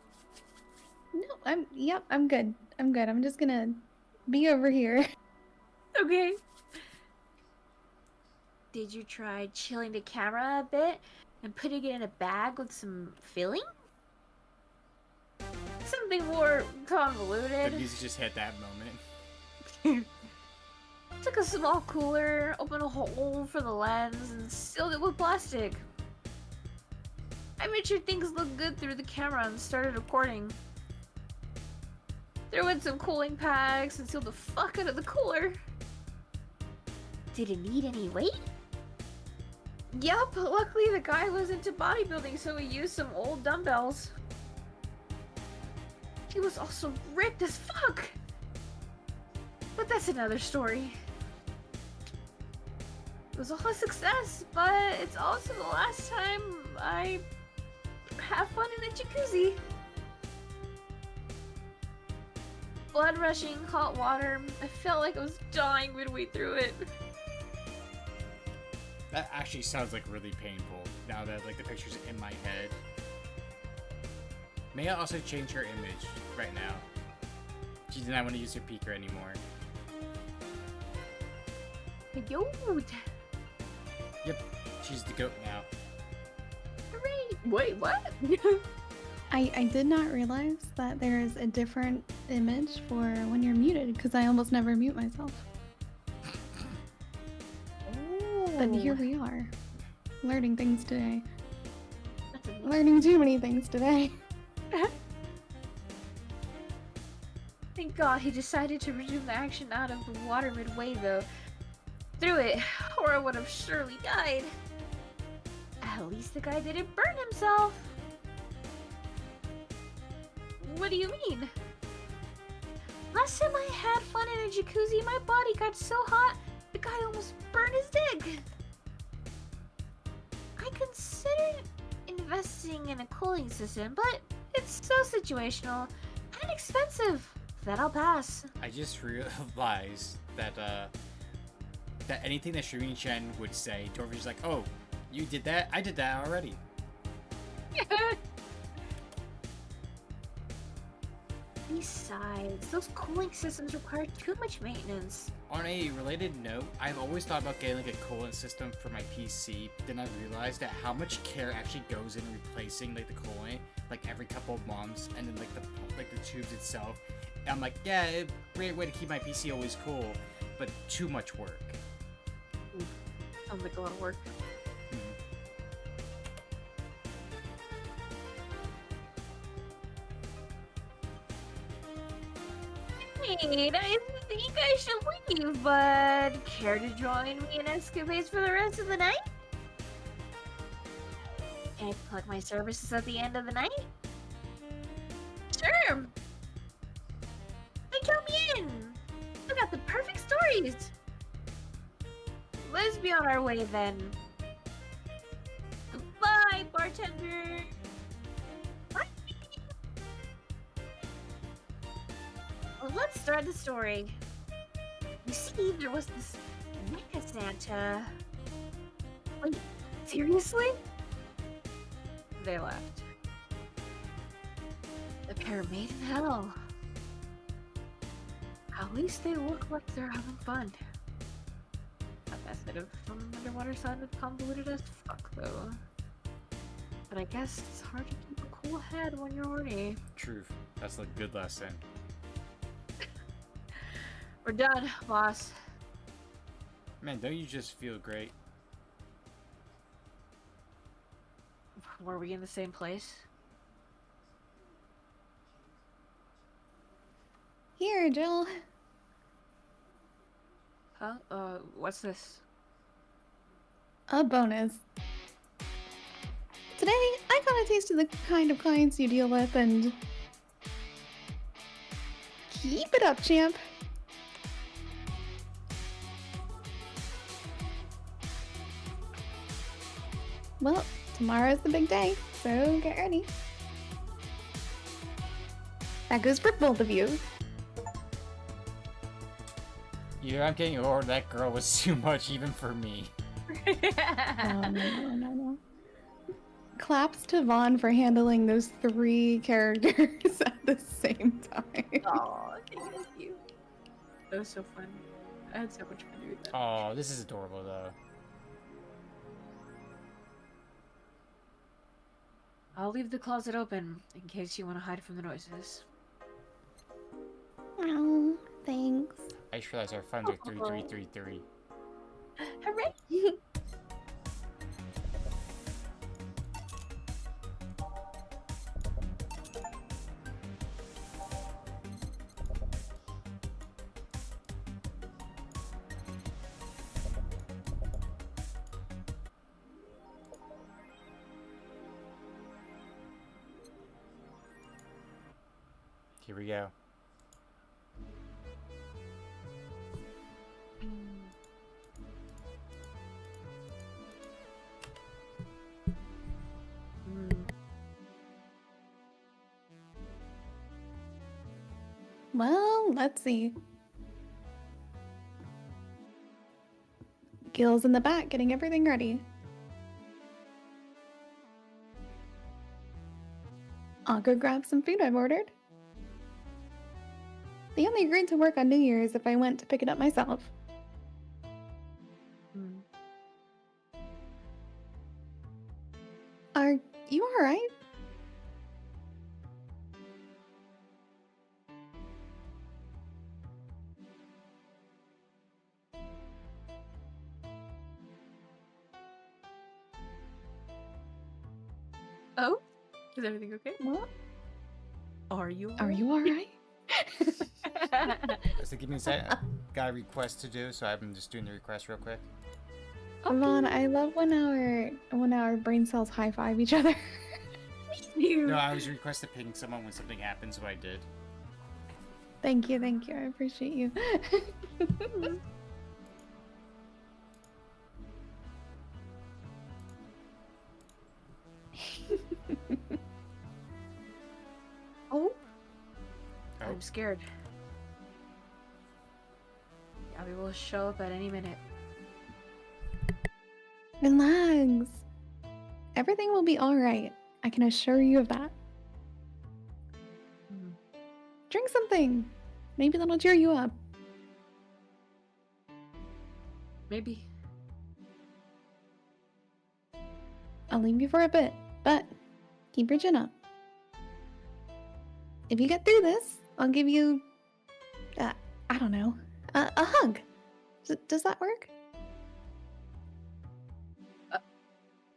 No, I'm good. I'm good. I'm just gonna be over here. Okay. Did you try chilling the camera a bit and putting it in a bag with some filling? Something more The convoluted. music just hit that moment. Took a small cooler, opened a hole for the lens, and sealed it with plastic. I made sure things looked good through the camera and started recording. Threw in some cooling packs and sealed the fuck out of the cooler. Did it need any weight? Yup, luckily the guy was into bodybuilding, so he used some old dumbbells. He was also ripped as fuck! But that's another story. It was all a success, but it's also the last time I have fun in a jacuzzi. Blood rushing, hot water. I felt like I was dying midway through it. That actually sounds like really painful now that like the picture's in my head. May I also change her image right now? She did not want to use her peeker anymore. Yo! Yep, she's the goat now. Hooray! Wait, what? I did not realize that there is a different image for when you're muted because I almost never mute myself. But here we are, learning things today. That's a Learning too many things today. Thank God he decided to resume the action out of the water midway, though. Through it, or I would have surely died. At least the guy didn't burn himself. What do you mean? Last time I had fun in a jacuzzi, my body got so hot, the guy almost burned his dick. I considered investing in a cooling system, but it's so situational and expensive that I'll pass. I just realized that that anything that Shirin-chan would say, Dorothy's like, oh, you did that? I did that already. Besides, those cooling systems require too much maintenance. On a related note, I've always thought about getting like a coolant system for my PC, but then I realized that how much care actually goes in replacing like the coolant, like every couple of months, and then like the tubes itself. And I'm like, yeah, great way to keep my PC always cool, but too much work. Sounds like a lot of work. Wait, I think I should leave, but care to join me in escapades for the rest of the night? Can I plug my services at the end of the night? Sure! Then count me in! I got the perfect stories! Let's be on our way then. Goodbye, bartender! Bye! Well, let's start the story. You see, there was this Mecha Santa. Wait, seriously? They left. The pair made in hell. At least they look like they're having fun. That method of underwater sounded convoluted as fuck, though. But I guess it's hard to keep a cool head when you're horny. Truth. That's a good lesson. We're done, boss. Man, don't you just feel great? Were we in the same place? Here, Jill. Huh? What's this? A bonus. Today, I got a taste of the kind of clients you deal with, and keep it up, champ. Well, tomorrow's the big day, so get ready. That goes for both of you. Yeah, I'm getting over that girl was too much even for me. No. Claps to Vaughn for handling those 3 characters at the same time. Aw, thank you. That was so fun. I had so much fun doing that. Oh, this is adorable though. I'll leave the closet open in case you want to hide from the noises. Oh, thanks. I just realized our funds are 3333. Hooray! Here we go. Well, let's see. Gil's in the back getting everything ready. I'll go grab some food I've ordered. They only agreed to work on New Year's if I went to pick it up myself. Are you alright? Oh? Is everything okay? What? Are you? Are you alright? So give me a sec. Got a request to do, so I'm just doing the request real quick. Vaughn, I love when our brain cells high five each other. No, I was requested ping someone when something happened, so I did. Thank you, I appreciate you. Oh? Oh. I'm scared. Abby will show up at any minute. Relax. Everything will be alright. I can assure you of that. Hmm. Drink something. Maybe that'll cheer you up. Maybe. I'll leave you for a bit, but keep your chin up. If you get through this, I'll give you, I don't know, a hug. Does that work?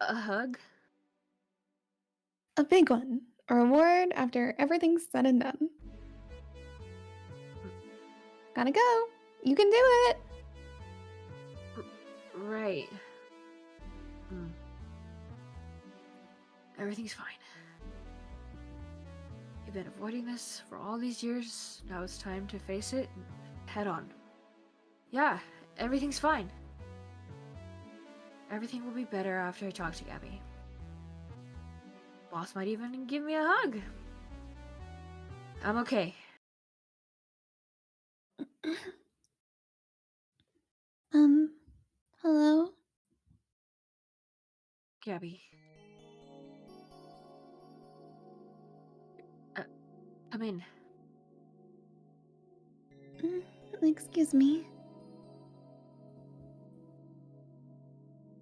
A hug? A big one. A reward after everything's said and done. Gotta go. You can do it. Right. Hmm. Everything's fine. You've been avoiding this for all these years. Now it's time to face it head on. Yeah, everything's fine. Everything will be better after I talk to Gabby. Boss might even give me a hug. I'm okay. Hello? Gabby. Come in. Excuse me.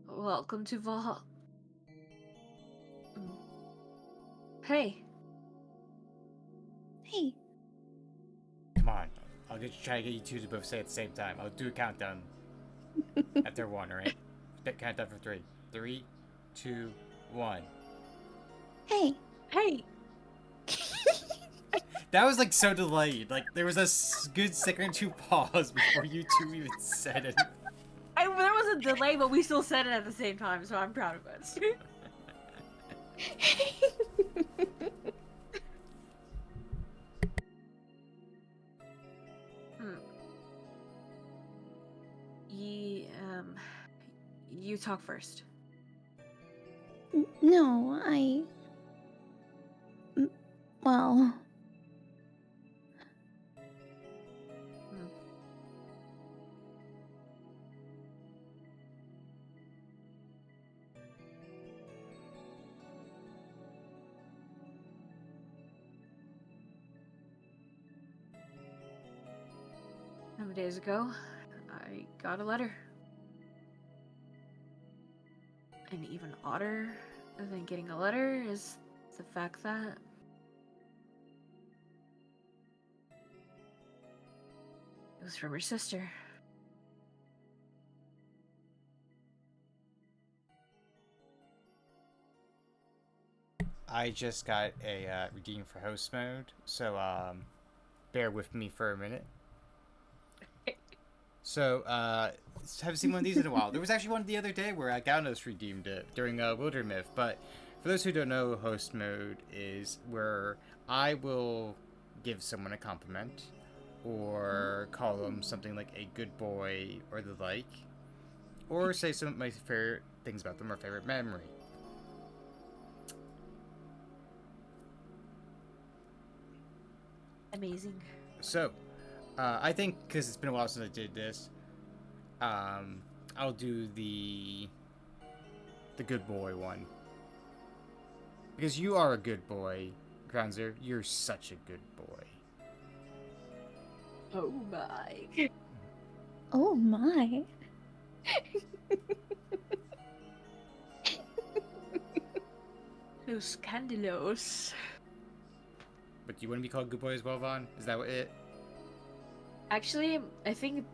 Welcome to Valhalla. Hey. Hey. Come on. I'll try to get you two to both say it at the same time. I'll do a countdown after one, alright? Countdown for three. 3, 2, 1. Hey. Hey. That was like so delayed. Like there was a good second or two pause before you two even said it. There was a delay, but we still said it at the same time, so I'm proud of us. You talk first. No, well... Some days ago, I got a letter. And even odder than getting a letter is the fact that it was from her sister. I just got a redeem for host mode, so bear with me for a minute. So, haven't seen one of these in a while. There was actually one the other day where Gaunos redeemed it during Wildermyth, but for those who don't know, host mode is where I will give someone a compliment, or call them something like a good boy or the like, or say some of my favorite things about them or favorite memory. Amazing. So, I think because it's been a while since I did this, I'll do the good boy one. Because you are a good boy, Granzer. You're such a good boy. Oh my. Oh my. So scandalous. But do you want to be called good boy as well, Vaughn? Is that what it? Actually, I think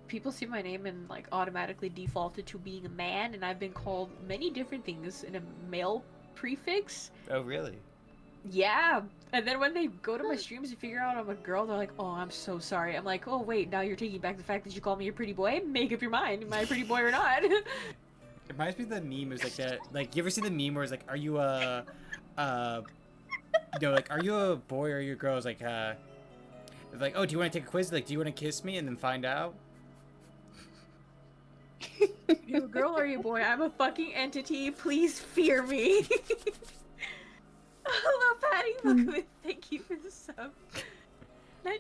people see my name and like automatically defaulted to being a man, and I've been called many different things in a male prefix. Oh, really? Yeah. And then when they go to my streams and figure out I'm a girl, they're like, "Oh, I'm so sorry." I'm like, "Oh, wait, now you're taking back the fact that you call me a pretty boy? Make up your mind. Am I a pretty boy or not?" It reminds me of the meme. Is like that. Like, you ever see the meme where it's like, "Are you a, like, are you a boy or are you a girl?" It's like, "Oh, do you want to take a quiz? Like, do you want to kiss me and then find out?" You a girl or you a boy? I'm a fucking entity. Please fear me. Hello, Patty. Thank you for the sub.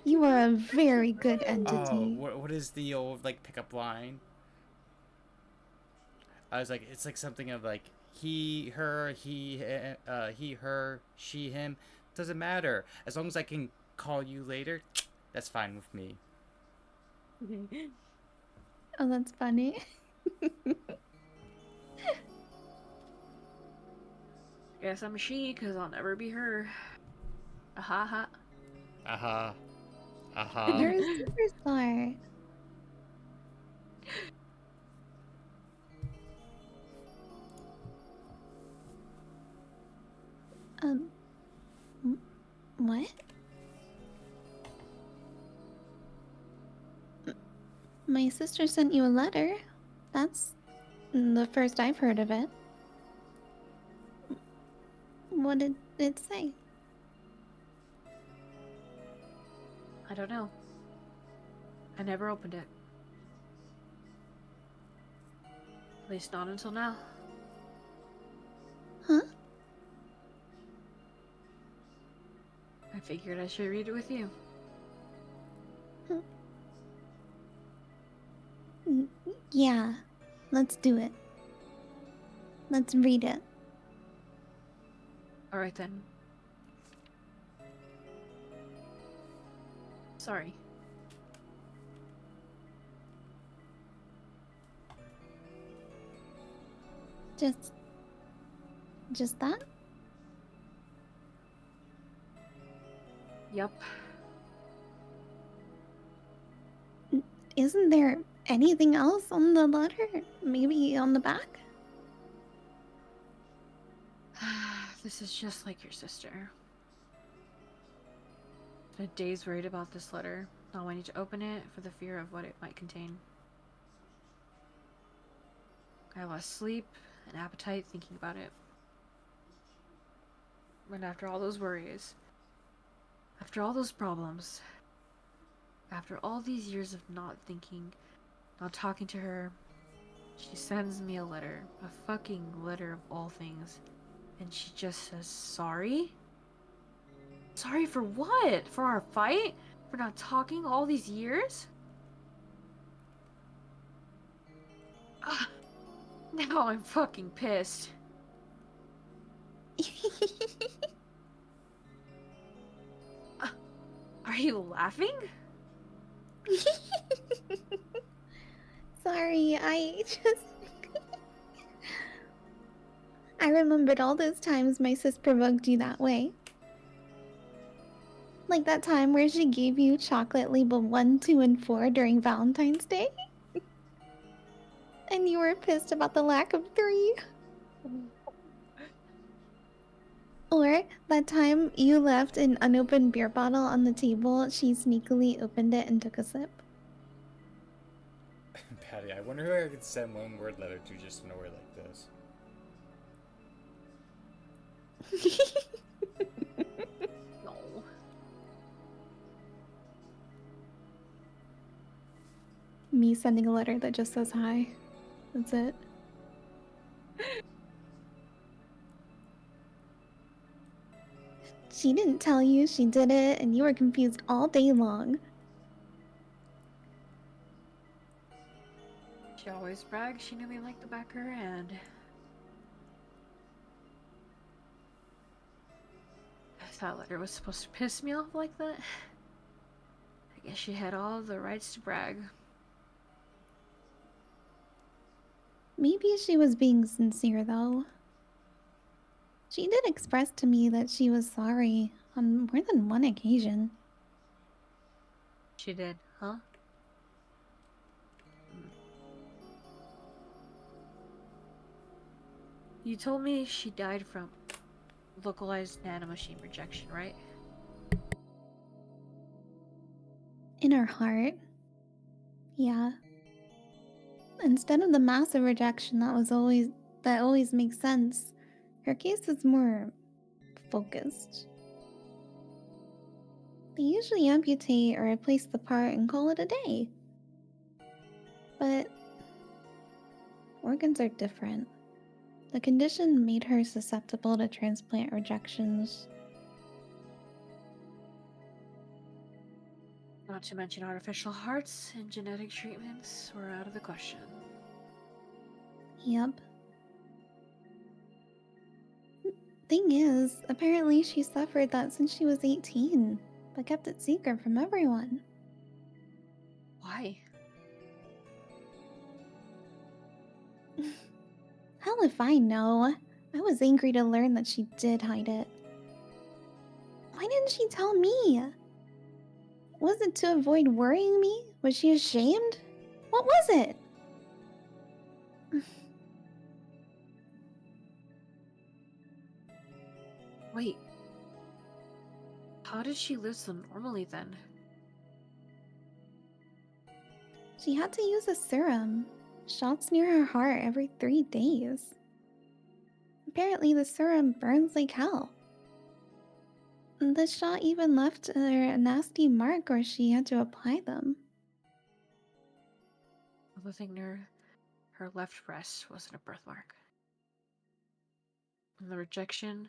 You are a very good Oh, entity. what is the old like pickup line? I was like, it's like something of like he, her, he, her, she, him. Doesn't matter as long as I can call you later. That's fine with me. Oh, that's funny. Guess I'm a she, cause I'll never be her. Ha ha. Aha, aha. You're a superstar. Um, what? My sister sent you a letter. That's the first I've heard of it. What did it say? I don't know. I never opened it. At least not until now. Huh? I figured I should read it with you. Yeah, let's do it. Let's read it. Alright then. Sorry. Just that? Yup. Isn't there anything else on the letter? Maybe on the back? This is just like your sister. Spent days worried about this letter, not wanting to open it for the fear of what it might contain. I lost sleep and appetite thinking about it. And after all those worries, after all those problems, after all these years of not thinking, not talking to her, she sends me a letter, a fucking letter of all things, and she just says sorry? Sorry for what? For our fight? For not talking all these years? Ugh. Now I'm fucking pissed. Are you laughing? Sorry, I remembered all those times my sis provoked you that way. Like that time where she gave you chocolate label 1, 2, and 4 during Valentine's Day? And you were pissed about the lack of 3? Or that time you left an unopened beer bottle on the table, she sneakily opened it and took a sip? Patty, I wonder who I could send one word letter to just in a way like this. No. Me sending a letter that just says hi. That's it. She didn't tell you she did it, and you were confused all day long. She always brags she knew me like the back of her hand. If that letter was supposed to piss me off like that, I guess she had all the rights to brag. Maybe she was being sincere, though. She did express to me that she was sorry on more than one occasion. She did, huh? You told me she died from localized nanomachine rejection, right? In her heart. Yeah. Instead of the massive rejection that always makes sense, her case is more focused. They usually amputate or replace the part and call it a day. But organs are different. The condition made her susceptible to transplant rejections. Not to mention artificial hearts and genetic treatments were out of the question. Yep. Thing is, apparently she suffered that since she was 18, but kept it secret from everyone. Why? Hell if I know. I was angry to learn that she did hide it. Why didn't she tell me? Was it to avoid worrying me? Was she ashamed? What was it? Wait. How did she live so normally then? She had to use a serum. Shots near her heart every 3 days. Apparently, the serum burns like hell. The shot even left her a nasty mark where she had to apply them. The thing near her left breast wasn't a birthmark. And the rejection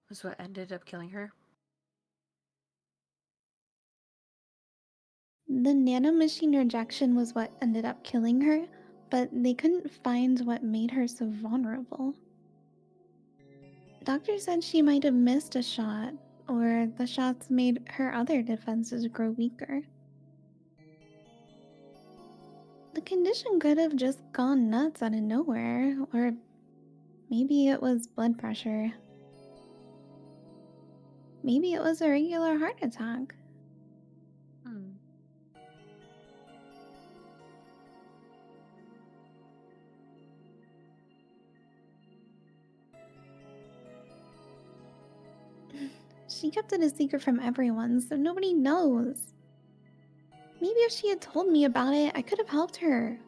was what ended up killing her. The nanomachine rejection was what ended up killing her, but they couldn't find what made her so vulnerable. Doctor said she might have missed a shot, or the shots made her other defenses grow weaker. The condition could have just gone nuts out of nowhere, or maybe it was blood pressure. Maybe it was a regular heart attack. Hmm. She kept it a secret from everyone, so nobody knows. Maybe if she had told me about it, I could have helped her.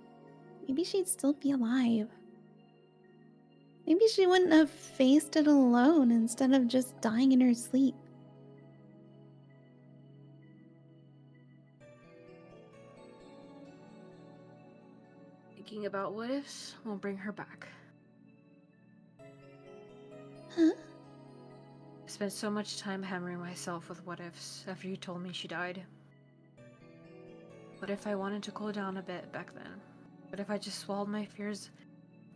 Maybe she'd still be alive. Maybe she wouldn't have faced it alone instead of just dying in her sleep. Thinking about what ifs won't bring her back. Huh? I spent so much time hammering myself with what ifs after you told me she died. What if I wanted to cool down a bit back then? What if I just swallowed my fears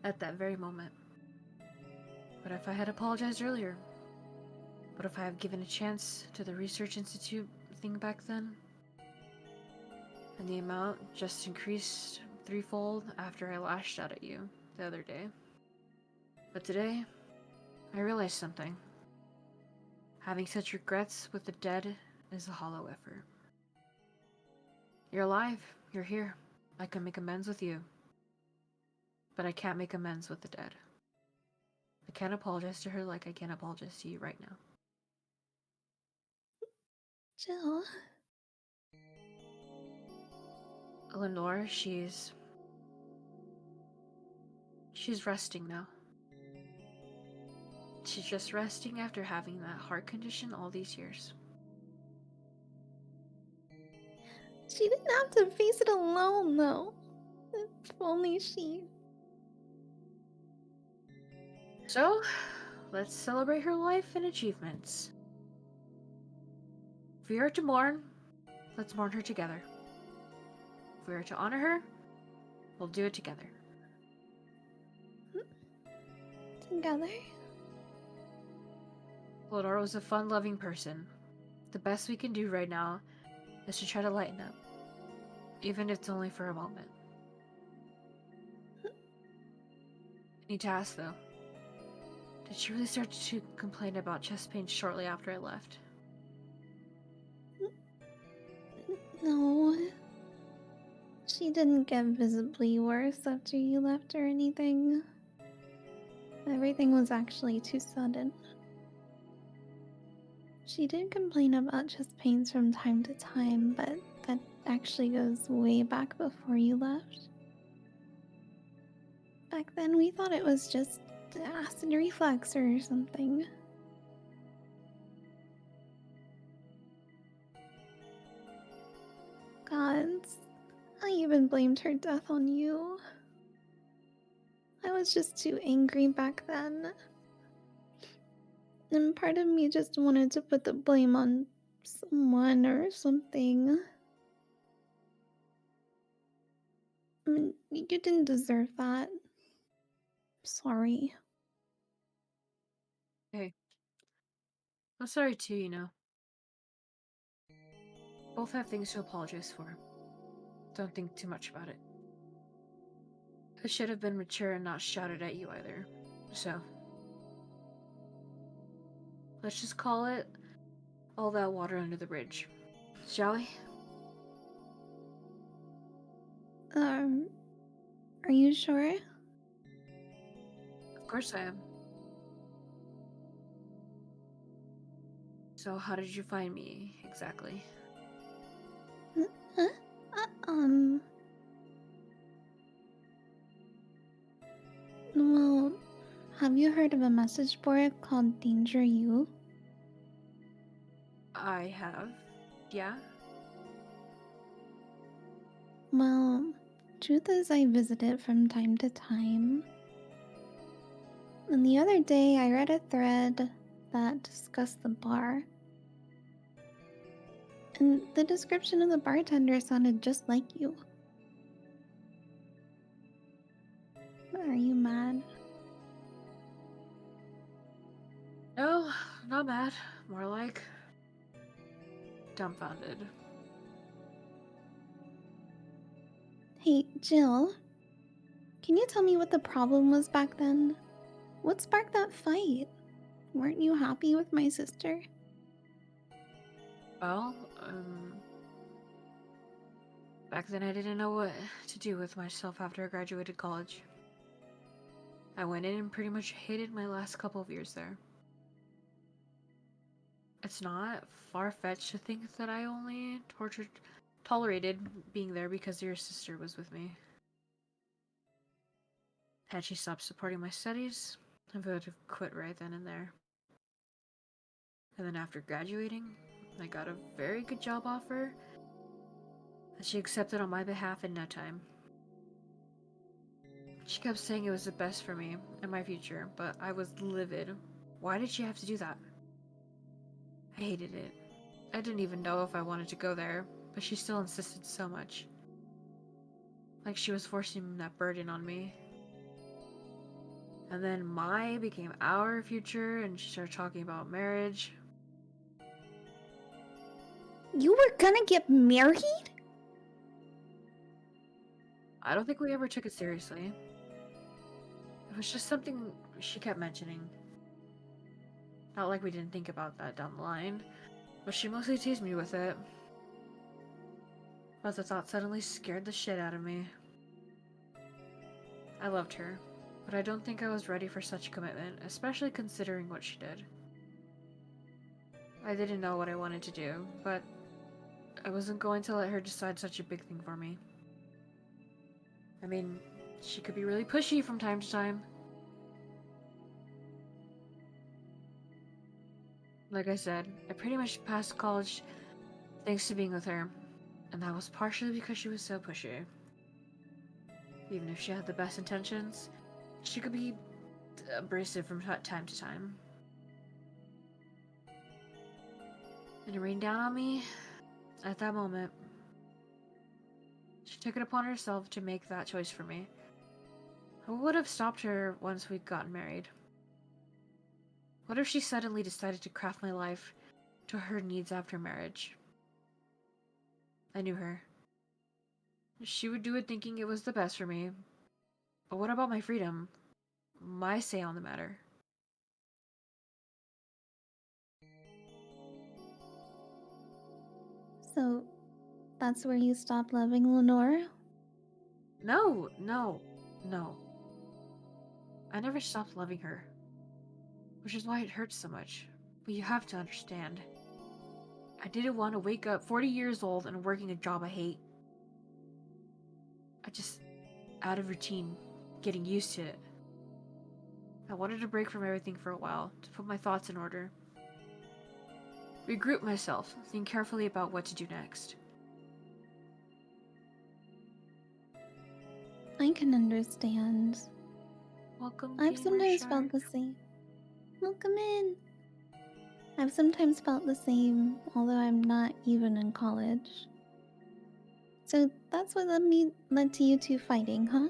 at that very moment? What if I had apologized earlier? What if I had given a chance to the Research Institute thing back then? And the amount just increased threefold after I lashed out at you the other day. But today, I realized something. Having such regrets with the dead is a hollow effort. You're alive. You're here. I can make amends with you. But I can't make amends with the dead. I can't apologize to her like I can't apologize to you right now. Jill. Lenore, she's resting now. She's just resting after having that heart condition all these years. She didn't have to face it alone, though. If only she. So, let's celebrate her life and achievements. If we are to mourn, let's mourn her together. If we are to honor her, we'll do it together. Together? Lenore was a fun-loving person. The best we can do right now is to try to lighten up, even if it's only for a moment. I need to ask though, did she really start to complain about chest pain shortly after I left? No. She didn't get visibly worse after you left or anything. Everything was actually too sudden. She did complain about chest pains from time to time, but that actually goes way back before you left. Back then, we thought it was just acid reflux or something. Gods, I even blamed her death on you. I was just too angry back then. And part of me just wanted to put the blame on someone or something. I mean, you didn't deserve that. Sorry. Hey, I'm sorry too, you know. Both have things to apologize for. Don't think too much about it. I should have been mature and not shouted at you either. So, let's just call it all that water under the bridge. Shall we? Um, are you sure? Of course I am. So, how did you find me, exactly? Huh? Um, well, have you heard of a message board called Danger You? I have. Yeah? Well, truth is, I visit it from time to time. And the other day, I read a thread that discussed the bar. And the description of the bartender sounded just like you. Are you mad? No, not mad. More like dumbfounded. Hey, Jill, can you tell me what the problem was back then? What sparked that fight? Weren't you happy with my sister? Well, back then I didn't know what to do with myself after I graduated college. I went in and pretty much hated my last couple of years there. It's not far-fetched to think that I only tolerated being there because your sister was with me. Had she stopped supporting my studies, I would have quit right then and there. And then after graduating, I got a very good job offer that she accepted on my behalf in no time. She kept saying it was the best for me and my future, but I was livid. Why did she have to do that? I hated it. I didn't even know if I wanted to go there, but she still insisted so much. Like she was forcing that burden on me. And then my became our future, and she started talking about marriage. You were gonna get married? I don't think we ever took it seriously. It was just something she kept mentioning. Not like we didn't think about that down the line, but she mostly teased me with it. But the thought suddenly scared the shit out of me. I loved her, but I don't think I was ready for such commitment, especially considering what she did. I didn't know what I wanted to do, but I wasn't going to let her decide such a big thing for me. I mean, she could be really pushy from time to time. Like I said, I pretty much passed college thanks to being with her, and that was partially because she was so pushy. Even if she had the best intentions, she could be abrasive from time to time. And to rain down on me, at that moment, she took it upon herself to make that choice for me. I would have stopped her once we'd gotten married. What if she suddenly decided to craft my life to her needs after marriage? I knew her. She would do it thinking it was the best for me. But what about my freedom? My say on the matter? So, that's where you stopped loving Lenore? No, no, no. I never stopped loving her. Which is why it hurts so much. But you have to understand. I didn't want to wake up 40 years old and working a job I hate. I just, out of routine, getting used to it. I wanted a break from everything for a while, to put my thoughts in order. Regroup myself, think carefully about what to do next. I can understand. Welcome, I've Gamer sometimes felt Shark. the same. Welcome in. I've sometimes felt the same, although I'm not even in college. So that's what led to you two fighting, huh?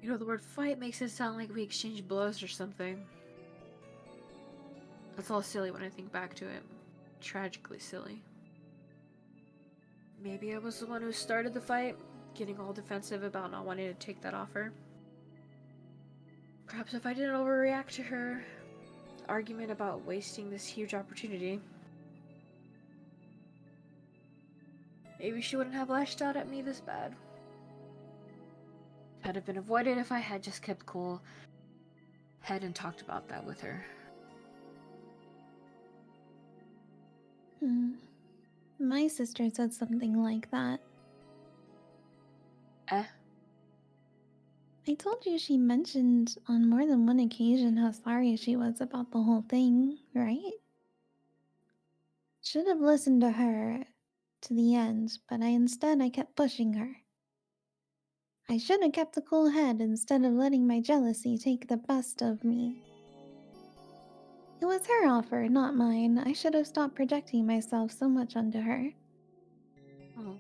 You know, the word fight makes it sound like we exchanged blows or something. That's all silly when I think back to it. Tragically silly. Maybe I was the one who started the fight, getting all defensive about not wanting to take that offer. Perhaps if I didn't overreact to her argument about wasting this huge opportunity, maybe she wouldn't have lashed out at me this bad. Could have been avoided if I had just kept cool head and talked about that with her. My sister said something like that. Eh? I told you she mentioned on more than one occasion how sorry she was about the whole thing, right? Should have listened to her to the end, but I kept pushing her. I should have kept a cool head instead of letting my jealousy take the best of me. It was her offer, not mine. I should have stopped projecting myself so much onto her. Oh,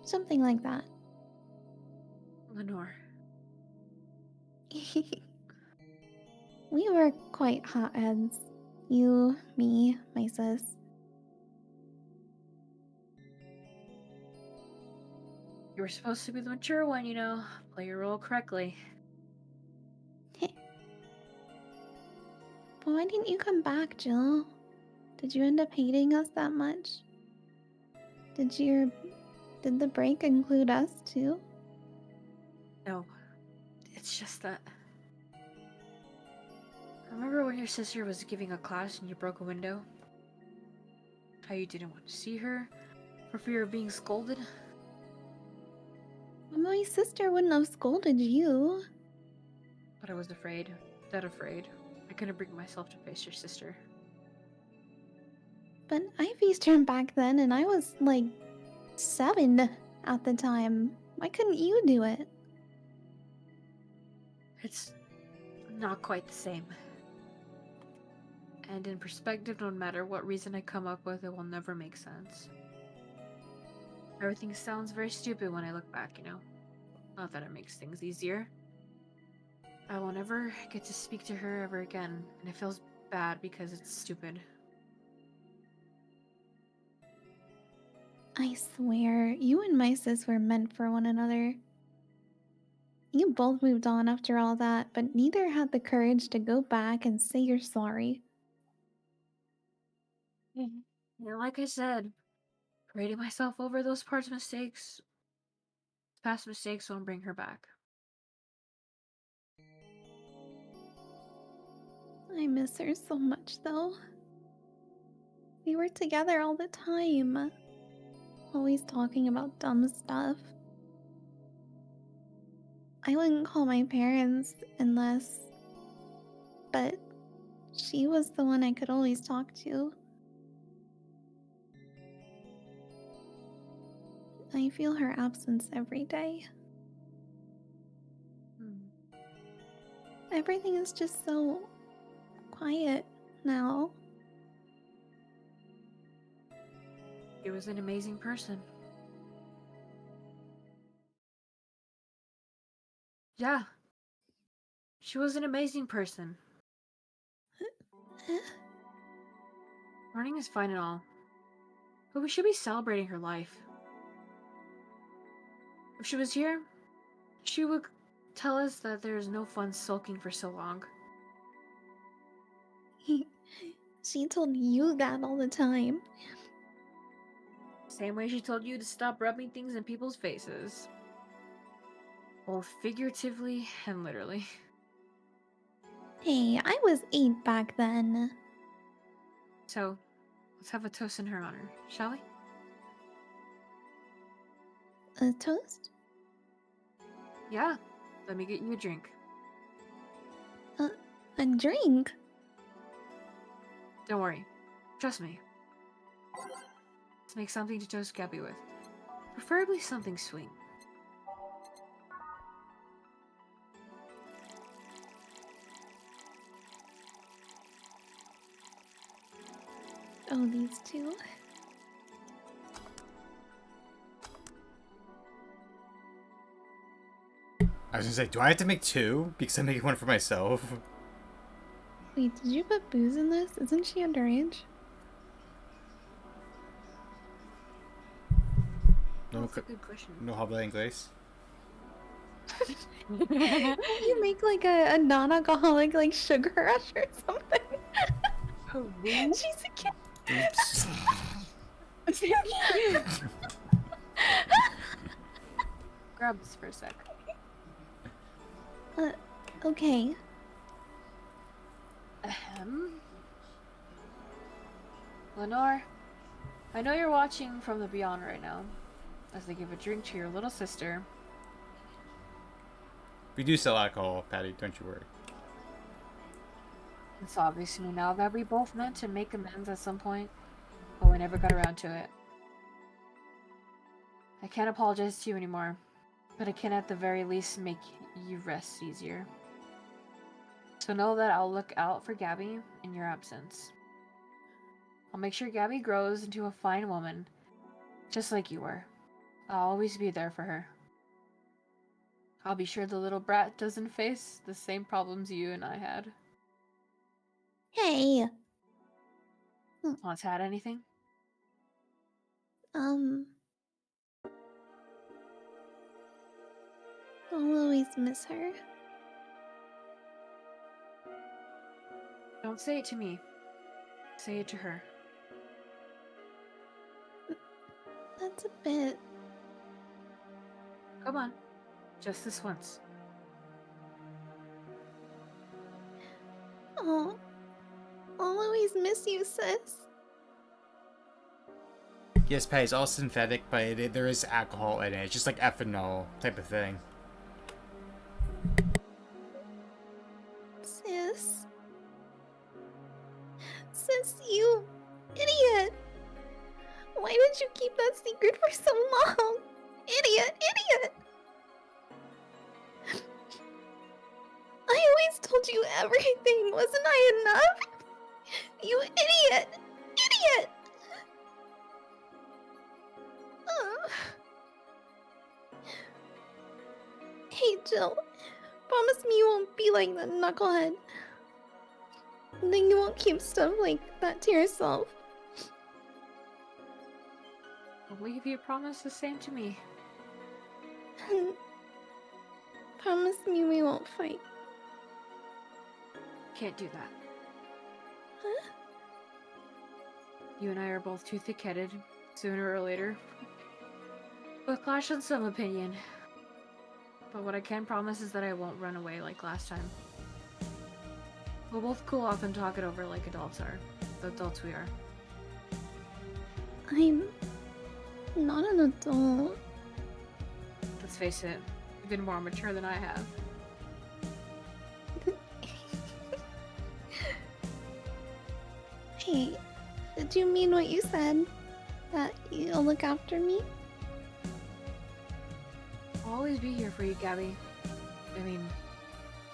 Something like that. Lenore. We were quite hotheads. You, me, my sis. You were supposed to be the mature one, you know. Play your role correctly. But why didn't you come back, Jill? Did you end up hating us that much? Did the break include us too? No, it's just that... Remember when your sister was giving a class and you broke a window? How you didn't want to see her for fear of being scolded? My sister wouldn't have scolded you. But I was afraid. That afraid. I couldn't bring myself to face your sister. But I faced her back then and I was like 7 at the time. Why couldn't you do it? It's not quite the same. And in perspective, no matter what reason I come up with, it will never make sense. Everything sounds very stupid when I look back, you know? Not that it makes things easier. I will never get to speak to her ever again, and it feels bad because it's stupid. I swear, you and my sis were meant for one another. You both moved on after all that, but neither had the courage to go back and say you're sorry. Yeah, like I said, parading myself over those past mistakes won't bring her back. I miss her so much, though. We were together all the time, always talking about dumb stuff. I wouldn't call my parents unless... But she was the one I could always talk to. I feel her absence every day. Everything is just so quiet now. She was an amazing person. Yeah. She was an amazing person. Learning is fine and all, but we should be celebrating her life. If she was here, she would tell us that there is no fun sulking for so long. She told you that all the time. Same way she told you to stop rubbing things in people's faces. Both figuratively and literally. Hey, I was 8 back then. So, let's have a toast in her honor, shall we? A toast? Yeah. Let me get you a drink. A drink? Don't worry. Trust me. Let's make something to toast Gabby with. Preferably something sweet. Oh, these two. I was gonna say, do I have to make 2? Because I'm making one for myself. Wait, did you put booze in this? Isn't she underage? No, That's a good question. no habla inglés. You make like a non-alcoholic like sugar rush or something. Peru? She's a kid. Oops. Grab this for a sec. Okay. Ahem. Lenore, I know you're watching from the beyond right now, as they give a drink to your little sister. We do sell alcohol, Patty, don't you worry. It's obvious to me now that we both meant to make amends at some point, but we never got around to it. I can't apologize to you anymore, but I can at the very least make you rest easier. So know that I'll look out for Gabby in your absence. I'll make sure Gabby grows into a fine woman, just like you were. I'll always be there for her. I'll be sure the little brat doesn't face the same problems you and I had. Hey. Want to add anything? I'll always miss her. Don't say it to me. Say it to her. That's a bit. Come on. Just this once. Oh, I'll always miss you, sis. Yes, Patty, it's all synthetic, but there is alcohol in it. It's just like ethanol type of thing. Sis. Sis, you idiot. Why did you keep that secret for so long? Idiot, idiot. I always told you everything. Wasn't I enough? You idiot. Idiot. Hey, Jill. Promise me you won't be like that knucklehead. Then you won't keep stuff like that to yourself. Will you promise the same to me? And promise me we won't fight. Can't do that. Huh? You and I are both too thick-headed, sooner or later. We'll clash on some opinion. But what I can promise is that I won't run away like last time. We'll both cool off and talk it over like adults are. The adults we are. I'm not an adult. Let's face it, you've been more mature than I have. Hey, did you mean what you said? That you'll look after me? I'll always be here for you, Gabby. I mean,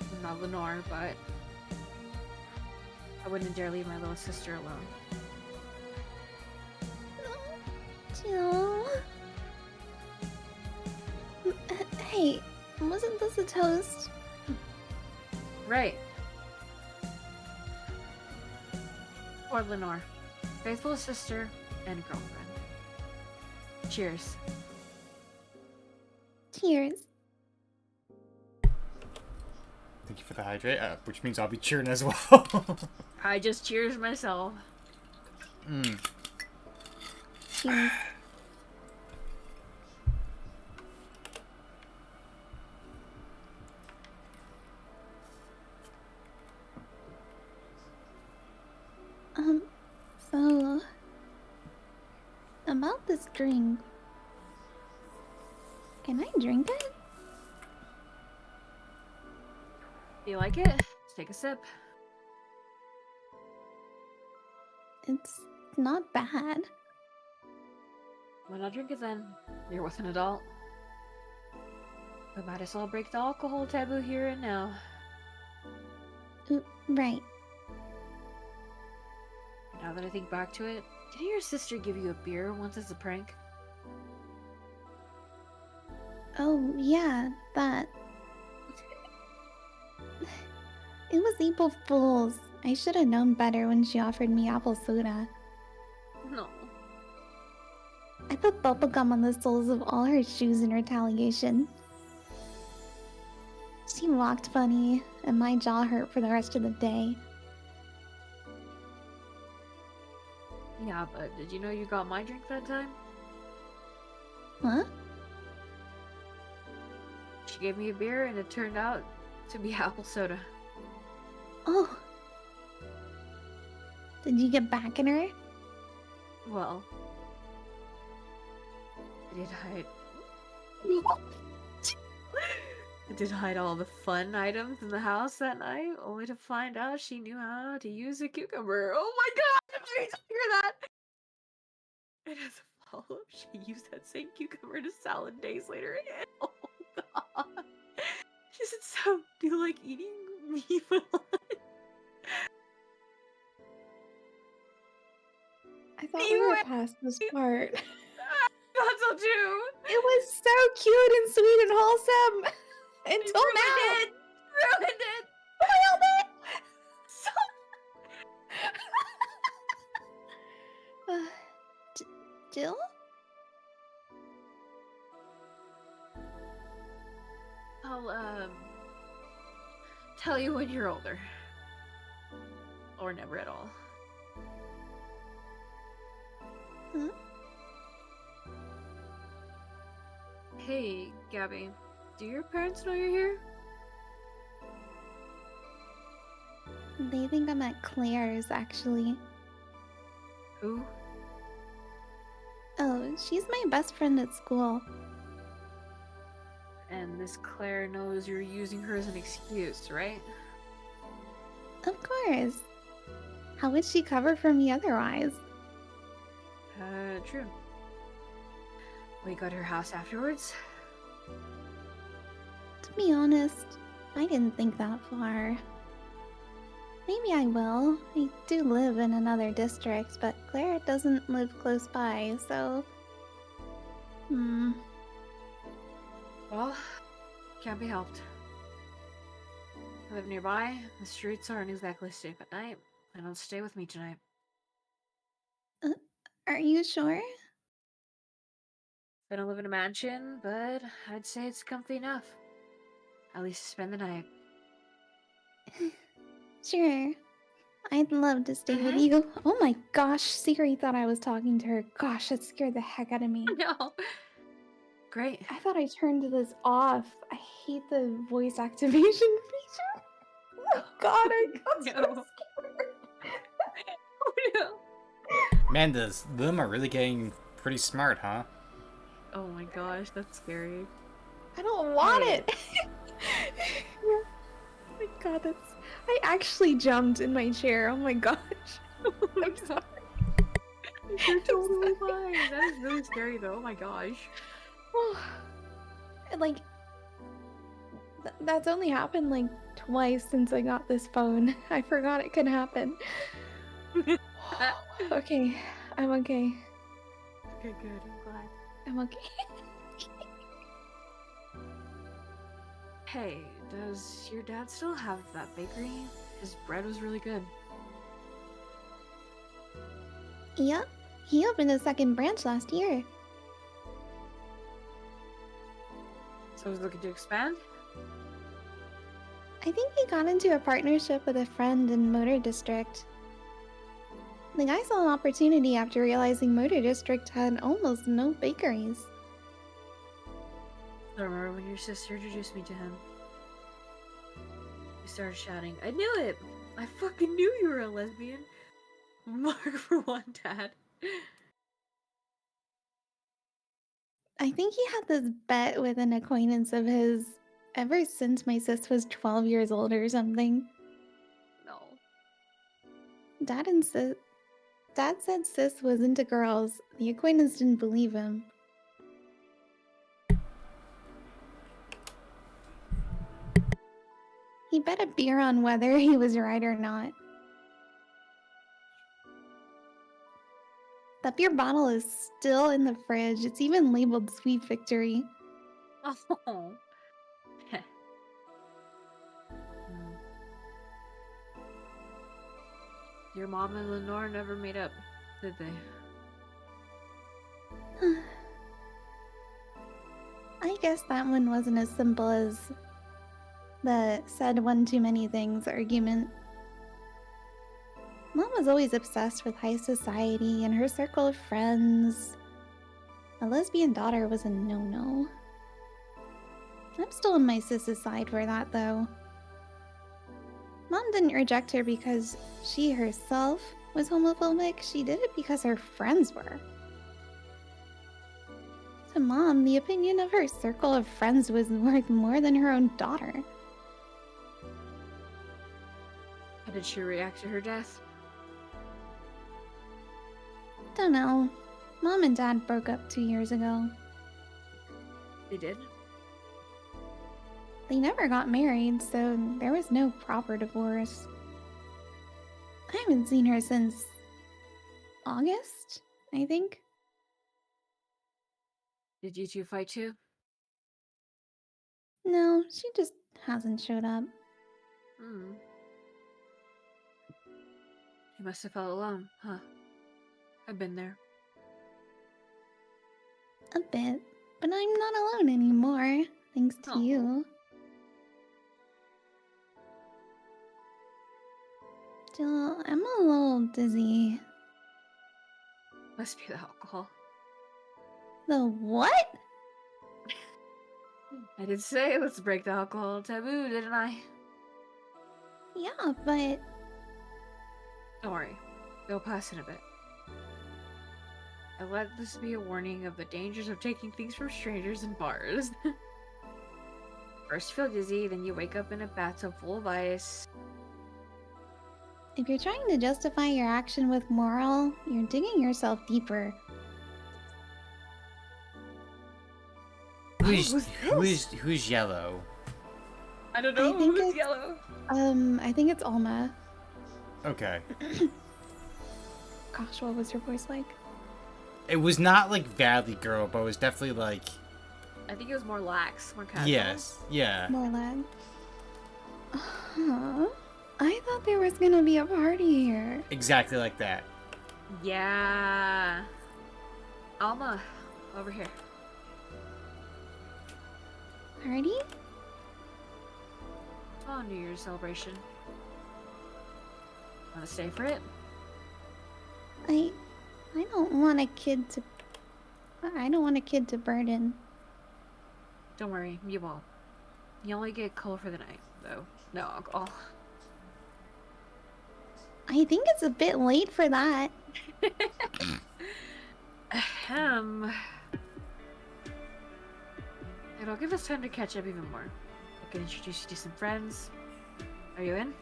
I'm not Lenore, but I wouldn't dare leave my little sister alone. Jill. Hey, wasn't this a toast? Right. Or Lenore. Faithful sister and girlfriend. Cheers. Cheers. Thank you for the hydrate, which means I'll be cheering as well. I just cheers myself. Cheers. So about this drink. Can I drink it? You like it? Let's take a sip. It's not bad. Why not drink it then? You're with an adult. We might as well break the alcohol taboo here and now. Right. Now that I think back to it, didn't your sister give you a beer once as a prank? Oh, yeah, that. It was April Fool's. I should have known better when she offered me apple soda. No. I put bubblegum on the soles of all her shoes in retaliation. She walked funny, and my jaw hurt for the rest of the day. Yeah, but did you know you got my drink that time? Huh? She gave me a beer and it turned out to be apple soda. Oh. Did you get back in her? Well, I did hide. I did hide all the fun items in the house that night, only to find out she knew how to use a cucumber. Oh my god! I need to hear that! And as a follow-up, she used that same cucumber to salad days later again. Oh god. She said, so, do you like eating me for lunch? I thought we You were past this part. thought so too! It was so cute and sweet and wholesome! Until Ruined now! it! Ruined it! Spoiled it! So Jill? I'll tell you when you're older. Or never at all. Huh? Hey, Gabby. Do your parents know you're here? They think I'm at Claire's, actually. Who? Oh, she's my best friend at school. And this Claire knows you're using her as an excuse, right? Of course. How would she cover for me otherwise? True. We got her house afterwards? To be honest, I didn't think that far. Maybe I will. I do live in another district, but Claire doesn't live close by, so... Well, can't be helped. I live nearby. The streets aren't exactly safe at night. Why don't stay with me tonight? Are you sure? I don't live in a mansion, but I'd say it's comfy enough. At least to spend the night. Sure. I'd love to stay with Mhm. you. Oh my gosh, Siri thought I was talking to her. Gosh, that scared the heck out of me. No. Great. I thought I turned this off. I hate the voice activation feature. Oh god, I got so No. scared. Oh no. Man, them are really getting pretty smart, huh? Oh my gosh, that's scary. I don't want Hey. it. Oh my god, that's... I actually jumped in my chair. Oh my gosh. I'm sorry. You're totally fine. That is really scary though. Oh my gosh. Like, that's only happened like twice since I got this phone. I forgot it could happen. Okay, I'm okay. Okay, good. I'm glad. I'm okay. Hey, does your dad still have that bakery? His bread was really good. Yep, he opened a second branch last year. So he's looking to expand? I think he got into a partnership with a friend in Motor District. The guy saw an opportunity after realizing Motor District had almost no bakeries. I remember when your sister introduced me to him. We started shouting, I knew it! I fucking knew you were a lesbian! Mark for one, Dad. I think he had this bet with an acquaintance of his ever since my sis was 12 years old or something. No. Dad said sis was into girls. The acquaintance didn't believe him. He bet a beer on whether he was right or not. That beer bottle is still in the fridge. It's even labeled Sweet Victory. Oh. Hmm. Your mom and Lenore never made up, did they? I guess that one wasn't as simple as the said one too many things argument. Mom was always obsessed with high society and her circle of friends. A lesbian daughter was a no-no. I'm still on my sis's side for that, though. Mom didn't reject her because she herself was homophobic. She did it because her friends were. To Mom, the opinion of her circle of friends was worth more than her own daughter. How did she react to her death? Don't know. Mom and Dad broke up 2 years ago. They did? They never got married, so there was no proper divorce. I haven't seen her since August, I think. Did you two fight too? No, she just hasn't showed up. Hmm. You must have felt alone, huh? I've been there. A bit, but I'm not alone anymore, thanks to Aw. you. Jill, I'm a little dizzy. Must be the alcohol. The what? I did say let's break the alcohol taboo, didn't I? Yeah, but Don't worry. It'll pass in a bit. I let this be a warning of the dangers of taking things from strangers in bars. First you feel dizzy, then you wake up in a bathtub full of ice. if you're trying to justify your action with moral, you're digging yourself deeper. Who's yellow? I don't I know think who's it's- yellow. I think it's Alma. Okay. Gosh, what was her voice like? It was not like Valley Girl, but it was definitely like I think it was more lax, more casual. yes, yeah. More lag. I thought there was gonna be a party here. Exactly like that. Yeah. Alma, over here. Party? Oh, New Year's celebration. Wanna stay for it? I don't want a kid to. I don't want a kid to burden. Don't worry, you won't. You only get cold for the night, though. No alcohol. I think it's a bit late for that. Ahem. It'll give us time to catch up even more. I can introduce you to some friends. Are you in?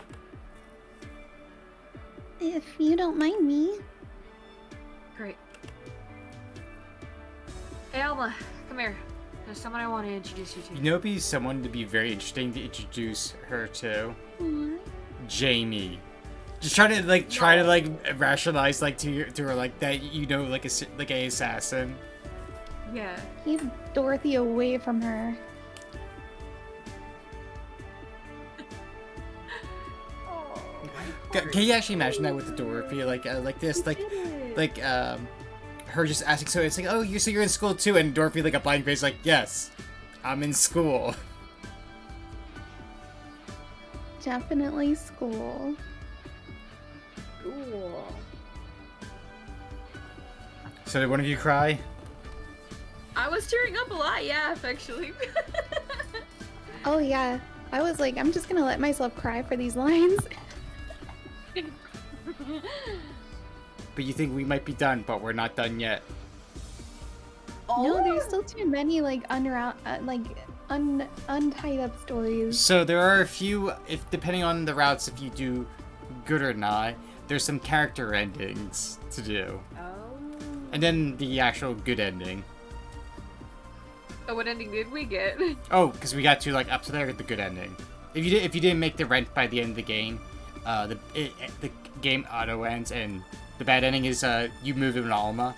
If you don't mind me. Great. Hey, Alma, come here. There's someone I want to introduce you to. You know, it'd be someone to be very interesting to introduce her to. Aw. Jamie. Just try to rationalize to her like that like a assassin. Yeah. Keep Dorothy away from her. Can you actually imagine that with the Dorothy like this her just asking, so it's like, oh, you're in school too, and Dorothy like a blank face like, yes, I'm in school. Definitely school. Cool. So did one of you cry? I was tearing up a lot, yeah, actually. Oh yeah. I was like, I'm just gonna let myself cry for these lines. But you think we might be done, but we're not done yet. No, there's still too many untied up stories. So there are a few, if depending on the routes, if you do good or not, there's some character endings to do, Oh. and then the actual good ending. So what ending did we get? Oh, because we got to like up to there the good ending. If you didn't make the rent by the end of the game, the game auto ends, and the bad ending is you move in Alma.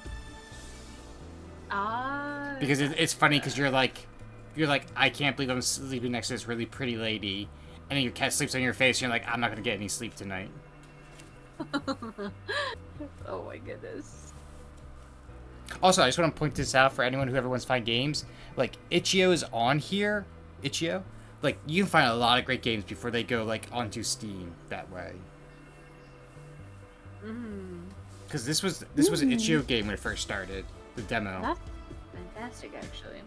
Ah. Because it's funny because you're like I can't believe I'm sleeping next to this really pretty lady, and then your cat sleeps on your face, and you're like, I'm not gonna get any sleep tonight. Oh my goodness. Also, I just want to point this out for anyone who ever wants to find games. Like, Itch.io is on here. Itch.io? Like, you can find a lot of great games before they go, like, onto Steam that way. Because this was an Itch.io game when it first started, the demo. That's fantastic, actually.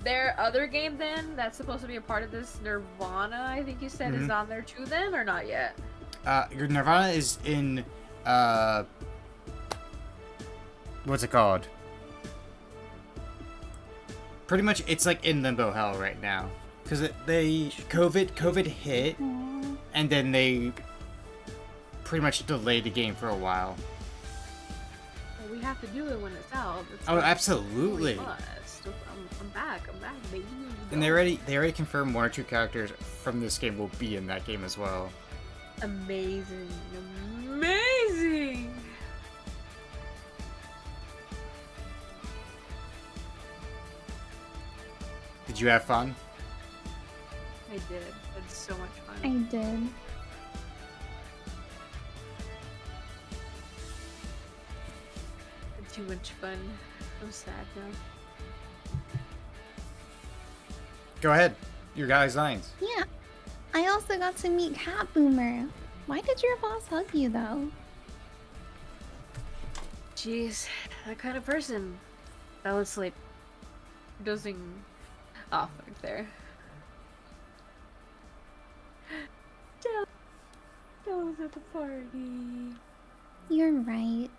Their other game, then, that's supposed to be a part of this Nirvana, I think you said, is on there too, then, or not yet? Your Nirvana is in, what's it called? Pretty much, it's like in limbo hell right now. Because COVID hit, and then they pretty much delayed the game for a while. Well, we have to do it when it's out. It's Oh, like absolutely. 40 bucks. I'm back, baby. And they already confirmed 1 or 2 characters from this game will be in that game as well. Amazing. Amazing! Did you have fun? I did. It's so much fun. I did. Too much fun. I'm sad now. Go ahead. Your guys' lines. Yeah. I also got to meet Cat Boomer. Why did your boss hug you though? Jeez, that kind of person. Fell asleep. Dozing off back there. Jill was at the party. You're right.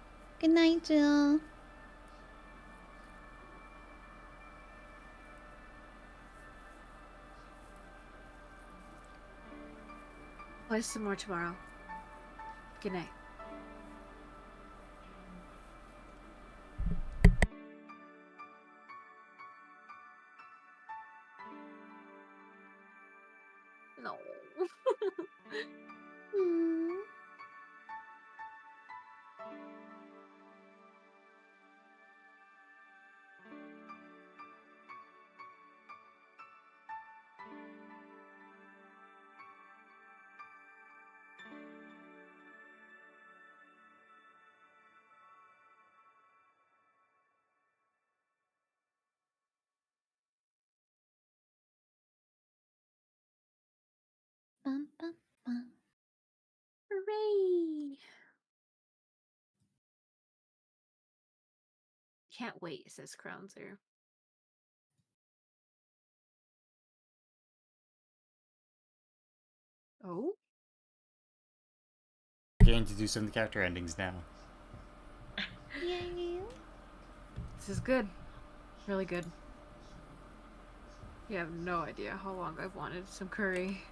Good night, Jill. Play some more tomorrow. Good night. No. Hmm. Bum, bum, bum. Hooray! Can't wait, says Crownser. Oh? Getting to do some of the character endings now. Yay. This is good. Really good. You have no idea how long I've wanted some curry.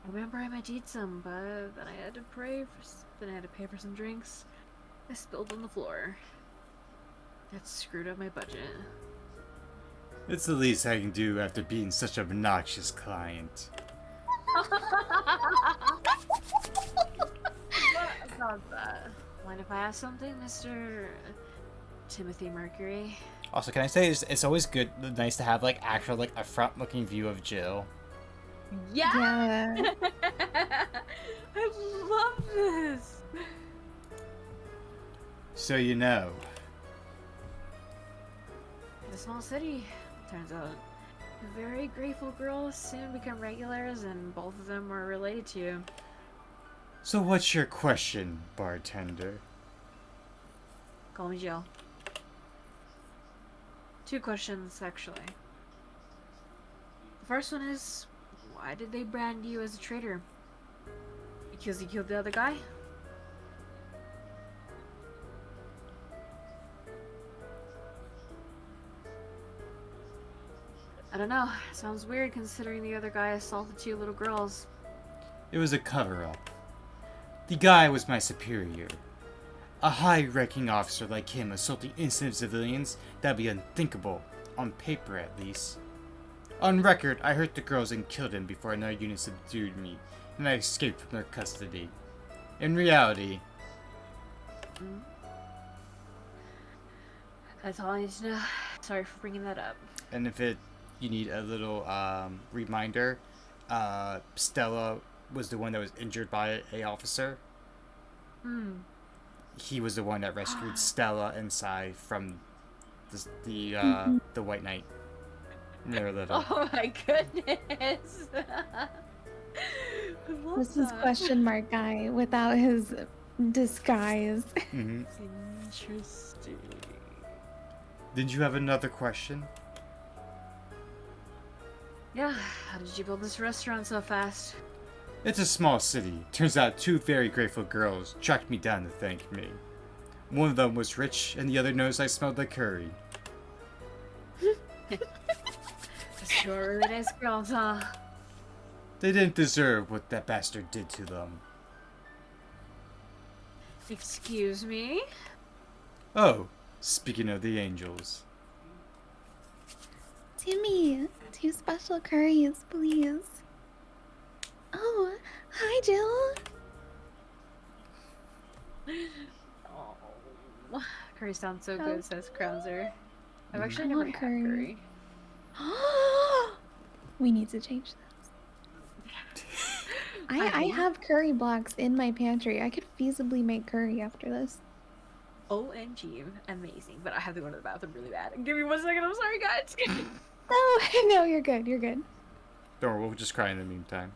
I remember I might eat some, but then I had to then I had to pay for some drinks. I spilled on the floor. That screwed up my budget. It's the least I can do after being such an obnoxious client. What about that? Mind if I ask something, Mr. Timothy Mercury? Also, can I say it's always nice to have like actual like a front-looking view of Jill. Yeah! Yeah. I love this! So you know. In a small city, turns out. Very grateful girls soon become regulars, and both of them are related to you. So what's your question, bartender? Call me Jill. 2 questions, actually. The first one is, why did they brand you as a traitor? Because you killed the other guy? I don't know. Sounds weird considering the other guy assaulted 2 little girls. It was a cover-up. The guy was my superior. A high-ranking officer like him assaulting innocent civilians, that'd be unthinkable. On paper, at least. On record, I hurt the girls and killed him before another unit subdued me, and I escaped from their custody. In reality... That's all I need to know. Sorry for bringing that up. And if you need a little reminder, Stella was the one that was injured by a officer. Hmm. He was the one that rescued Stella and Sai from the White Knight when they were little. Oh my goodness. I love This is that. question mark guy without his disguise. Mm-hmm. Interesting. Did you have another question? Yeah, how did you build this restaurant so fast? It's a small city. Turns out two very grateful girls tracked me down to thank me. One of them was rich, and the other knows I smelled like curry. Sure, really nice girls, huh? They didn't deserve what that bastard did to them. Excuse me? Oh, speaking of the angels. Timmy, 2 special curries, please. Oh, hi, Jill. Oh. Curry sounds so good, says Krauser. I've actually I never want had curry. curry. We need to change this. I have curry blocks in my pantry. I could feasibly make curry after this. OMG, amazing. But I have to go to the bathroom really bad. Give me 1 second, I'm sorry, guys. No, no, you're good. You're good. Don't worry, we'll just cry in the meantime.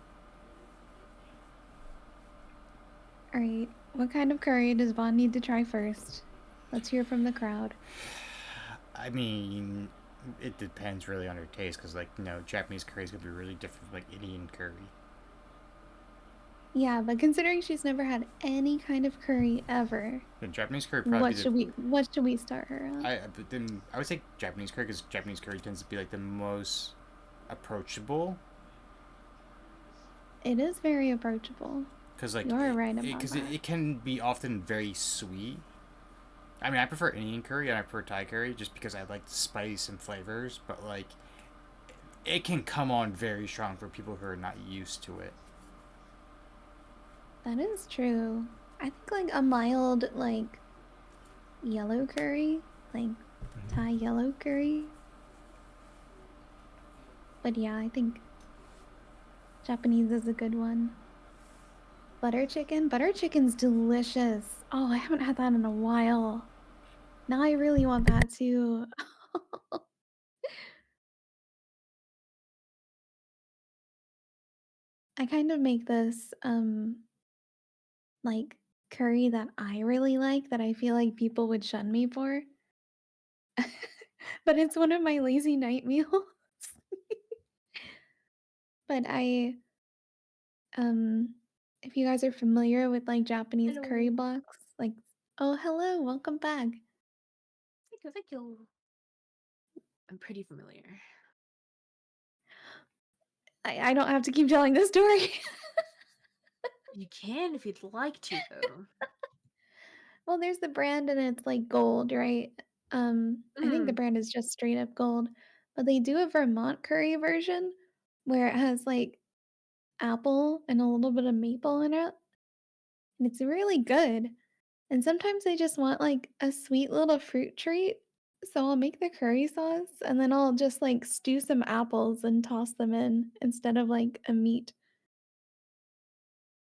All right. What kind of curry does Vaughn need to try first? Let's hear from the crowd. I mean, it depends really on her taste, because, like, Japanese curry is going to be really different from, like, Indian curry. Yeah, but considering she's never had any kind of curry ever, The Japanese curry probably what should we start her on? I would say Japanese curry, because Japanese curry tends to be, like, the most approachable. It is very approachable. Because, like, You're right about because that. it can be often very sweet. I mean, I prefer Indian curry and I prefer Thai curry just because I like the spice and flavors, but, like, it can come on very strong for people who are not used to it. That is true. I think like a mild like yellow curry, like Thai yellow curry. But yeah, I think Japanese is a good one. Butter chicken? Butter chicken's delicious. Oh, I haven't had that in a while. Now I really want that too. I kind of make this like curry that I really like that I feel like people would shun me for. But it's one of my lazy night meals. But um if you guys are familiar with like Japanese curry Hello. blocks, like oh hello, welcome back. Thank you. I'm pretty familiar. I don't have to keep telling this story. You can if you'd like to, though. Well, there's the brand and it's like gold, right? I think the Mm. brand is just straight up gold. But they do a Vermont curry version where it has like apple and a little bit of maple in it. And it's really good. And sometimes I just want like a sweet little fruit treat. So I'll make the curry sauce and then I'll just like stew some apples and toss them in instead of like a meat.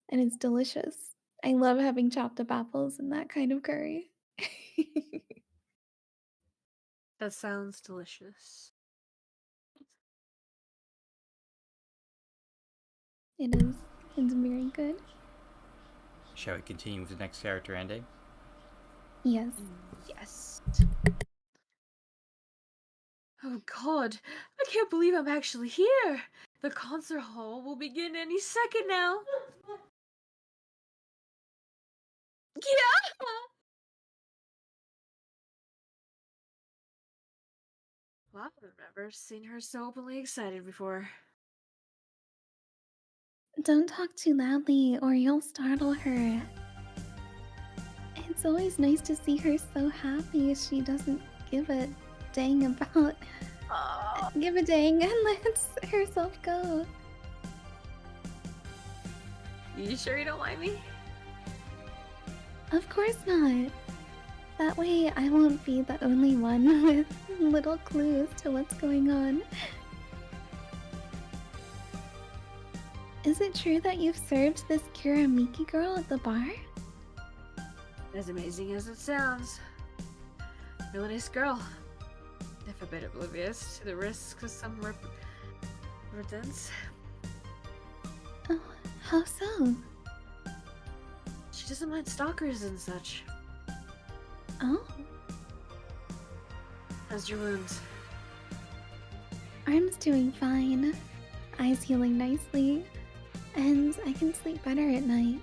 And it's delicious. I love having chopped up apples in that kind of curry. That sounds delicious. It is. It's very good. Shall we continue with the next character ending? Yes. Yes. Oh god, I can't believe I'm actually here. The concert hall will begin any second now. Yeah! Well, I've never seen her so openly excited before. Don't talk too loudly or you'll startle her. It's always nice to see her so happy she doesn't give a dang about. Give a dang and lets herself go. You sure you don't mind me? Of course not. That way I won't be the only one with little clues to what's going on. Is it true that you've served this Kiramiki girl at the bar? As amazing as it sounds. Really nice girl. If a bit oblivious to the risks of some residents. Oh, how so? She doesn't mind stalkers and such. Oh, How's your wounds? arm's doing fine. Eyes healing nicely. And I can sleep better at night.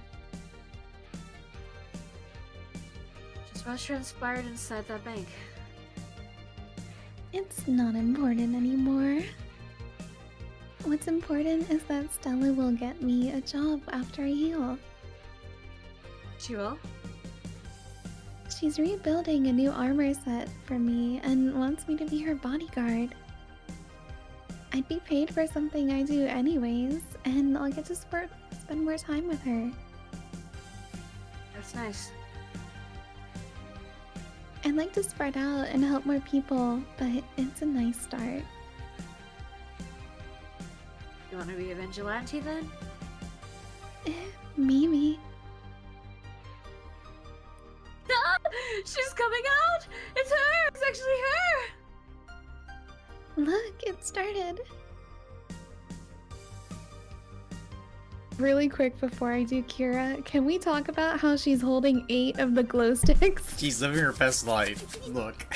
Just what transpired inside that bank. It's not important anymore. What's important is that Stella will get me a job after I heal. She will? She's rebuilding a new armor set for me and wants me to be her bodyguard. I'd be paid for something I do anyways, and I'll get to spend more time with her. That's nice. I'd like to spread out and help more people, but it's a nice start. You want to be a vigilante then? Maybe. She's coming out! It's her! It's actually her! Look, it started. Really quick before I do Kira, can we talk about how she's holding 8 of the glow sticks? She's living her best life. Look.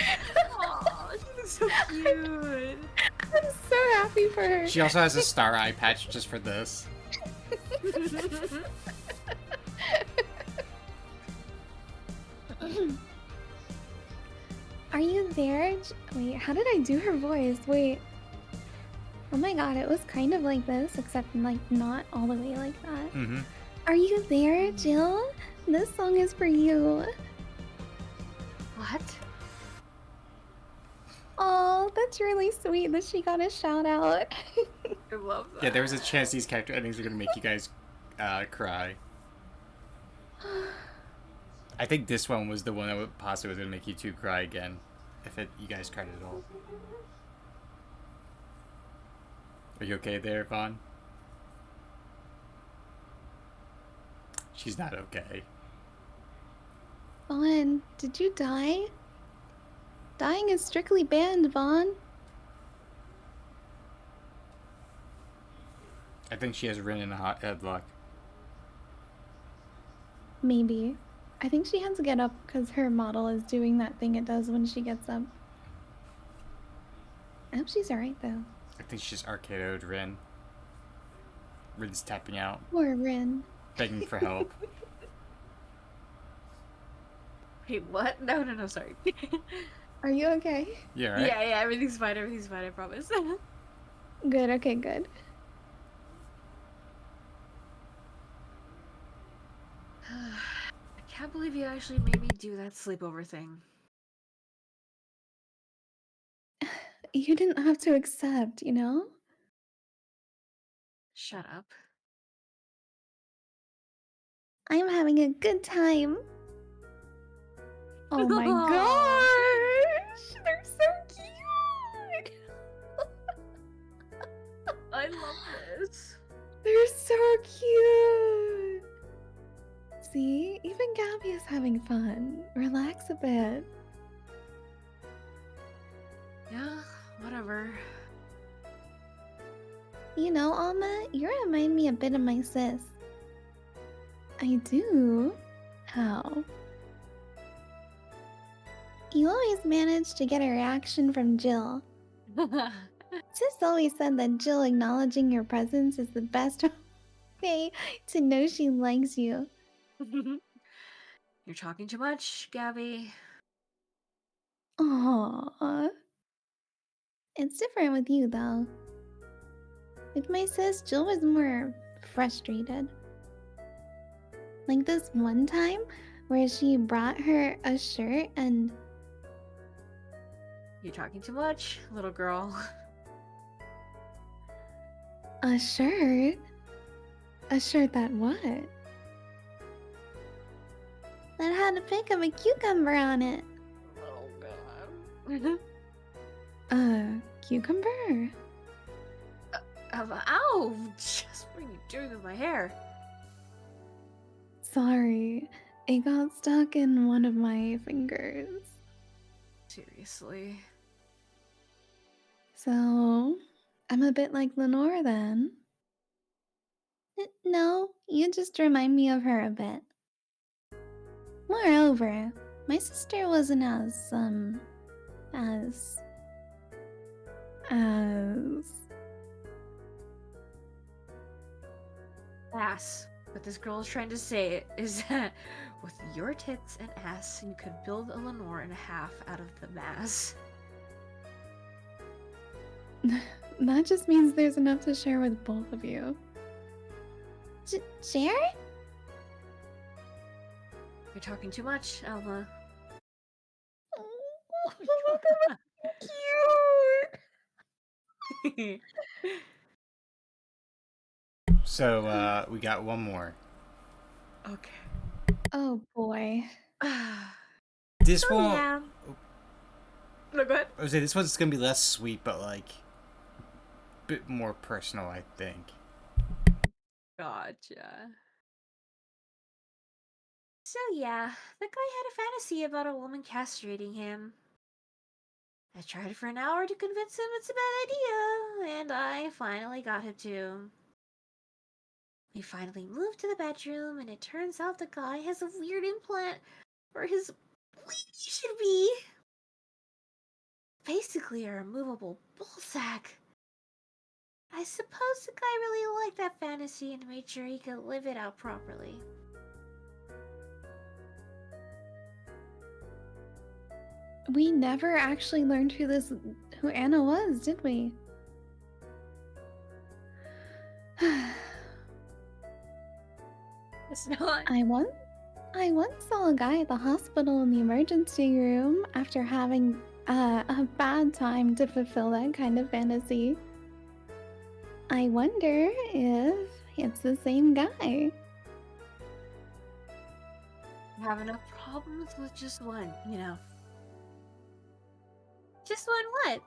Aw, she looks so cute! I'm so happy for her. She also has a star eye patch just for this. Are you there? Wait, how did I do her voice? Wait. Oh my god, it was kind of like this, except like not all the way like that. Mm-hmm. Are you there, Jill? This song is for you. What? Oh, that's really sweet that she got a shout out. I love that. Yeah, there was a chance these character endings are gonna make you guys cry. I think this one was the one that would possibly was gonna make you two cry again, if you guys cried at all. Are you okay there, Vaughn? She's not okay. Vaughn, did you die? Dying is strictly banned, Vaughn. I think she has Rin in a hot headlock. Maybe. I think she has to get up because her model is doing that thing it does when she gets up. I hope she's alright though. I think she's RKO'd Rin. Rin's tapping out, Poor Rin. begging for help. Wait, what? No, sorry. Are you okay? Yeah, right? Yeah, everything's fine, I promise. Good, okay, good. I can't believe you actually made me do that sleepover thing. You didn't have to accept, you know? Shut up. I'm having a good time. Oh my Aw. gosh! They're so cute! I love this. They're so cute! See? Even Gabby is having fun. Relax a bit. Yeah, whatever. You know, Alma, you remind me a bit of my sis. I do? How? You always manage to get a reaction from Jill. Sis always said that Jill acknowledging your presence is the best way to know she likes you. You're talking too much, Gabby. Aww. It's different with you, though. With my sis, Jill was more frustrated. Like this one time where she brought her a shirt and... You're talking too much, little girl. A shirt? A shirt that what? That had a pic of a cucumber on it. Oh god. Cucumber? Ow! Just bring it doing with my hair? Sorry, it got stuck in one of my fingers. Seriously. So, I'm a bit like Lenore then. No, you just remind me of her a bit. Moreover, my sister wasn't as, as... Ass. What this girl is trying to say is that with your tits and ass, you could build a Lenore in half out of the mass. That just means there's enough to share with both of you. Share? You're talking too much, Alma. Cute! So, we got one more. Okay. Oh boy. This Oh, one, yeah. No, go ahead. I would say this one's gonna be less sweet, but like a bit more personal, I think. Gotcha. So yeah, the guy had a fantasy about a woman castrating him. I tried for an hour to convince him it's a bad idea, and I finally got him to. We finally moved to the bedroom, and it turns out the guy has a weird implant where his weenie should be. Basically a removable ballsack. I suppose the guy really liked that fantasy and made sure he could live it out properly. We never actually learned who Anna was, did we? It's not. I once saw a guy at the hospital in the emergency room after having a bad time to fulfill that kind of fantasy. I wonder if it's the same guy. Have enough problems with just one, you know. Just one what?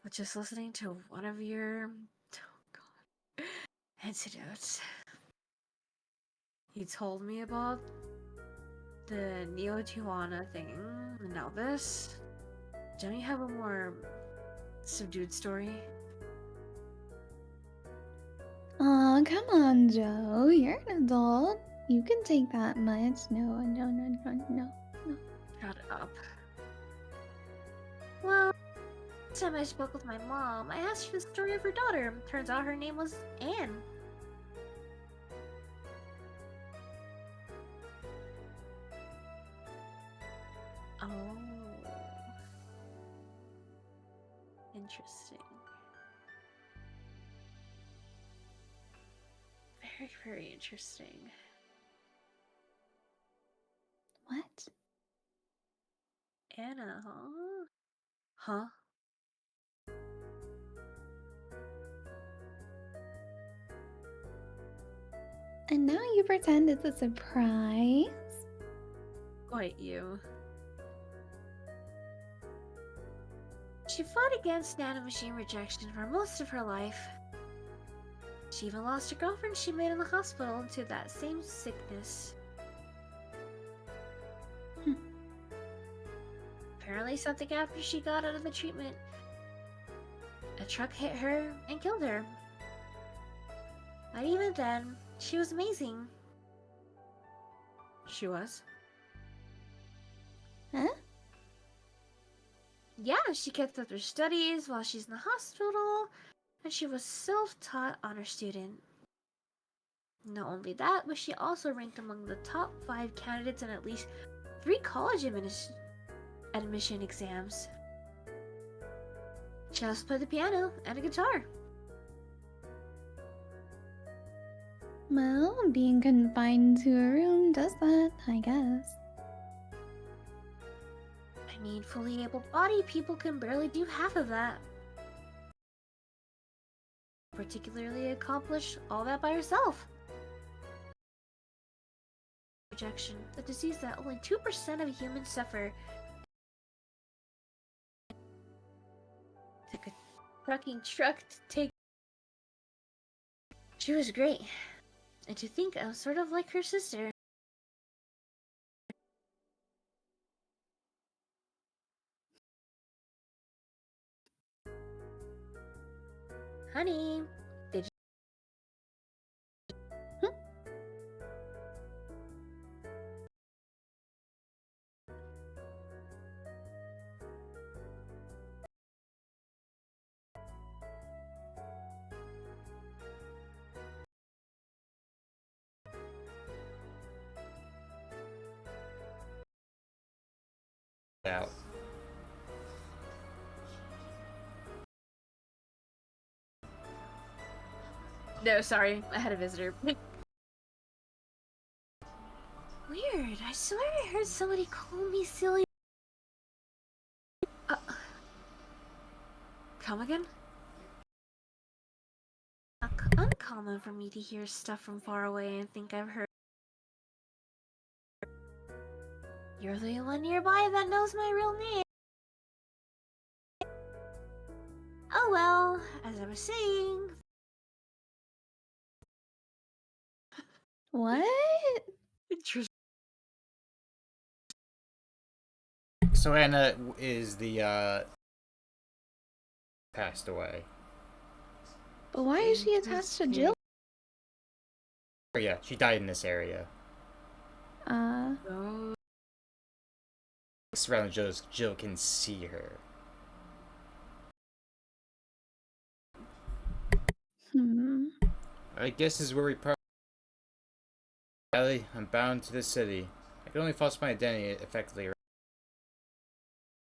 Just listening to one of your, oh god, antidotes. He told me about the Neo Tijuana thing, and now this. Don't you have a more subdued story? Aw, come on, Joe. You're an adult. You can take that much. No. Shut up. Well, last time I spoke with my mom, I asked her the story of her daughter. Turns out her name was Anne. Oh. Interesting. Very, very interesting. What? Anna, huh? Huh? And now you pretend it's a surprise? Quite you. She fought against nanomachine rejection for most of her life. She even lost her girlfriend she made in the hospital to that same sickness. Apparently something after she got out of the treatment. A truck hit her and killed her. But even then, she was amazing. She was. Huh? Yeah, she kept up her studies while she's in the hospital, and she was self-taught honor student. Not only that, but she also ranked among the top 5 candidates in at least 3 college admission exams. She also played the piano and a guitar. Well, being confined to a room does that, I guess. I mean, fully able-bodied people can barely do half of that. Particularly accomplish all that by herself. Rejection, a disease that only 2% of humans suffer. trucking truck to take. She was great. And to think I was sort of like her sister. Honey, did Out. No, sorry. I had a visitor. Weird. I swear I heard somebody call me silly. Come again? Uncommon for me to hear stuff from far away and think I've heard. You're the only one nearby that knows my real name. Oh well, as I was saying. What? Interesting. So Anna is the passed away. But why is she attached to Jill? Oh yeah, she died in this area. Oh. Around Jill can see her. I guess this is where we part. Ellie, I'm bound to this city. I can only false my identity effectively.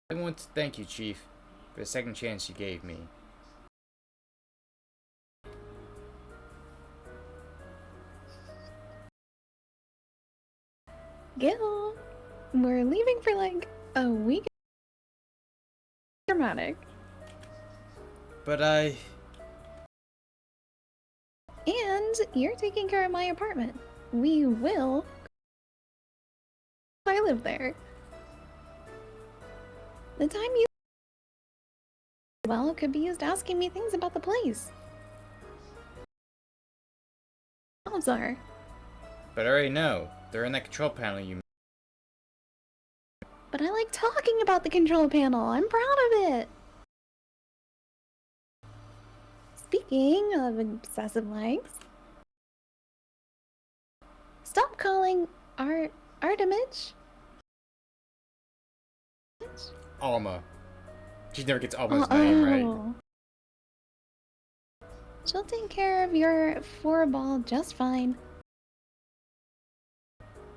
I want to thank you, Chief, for the second chance you gave me. Gil, we're leaving for like a week. Dramatic. But I... And you're taking care of my apartment. We will. I live there. The time you could be used asking me things about the place. Jobs are. But I already know. They're in that control panel you... But I like talking about the control panel. I'm proud of it. Speaking of obsessive likes, stop calling Artemich. Alma. She never gets Alma's name right. She'll take care of your 4-ball just fine.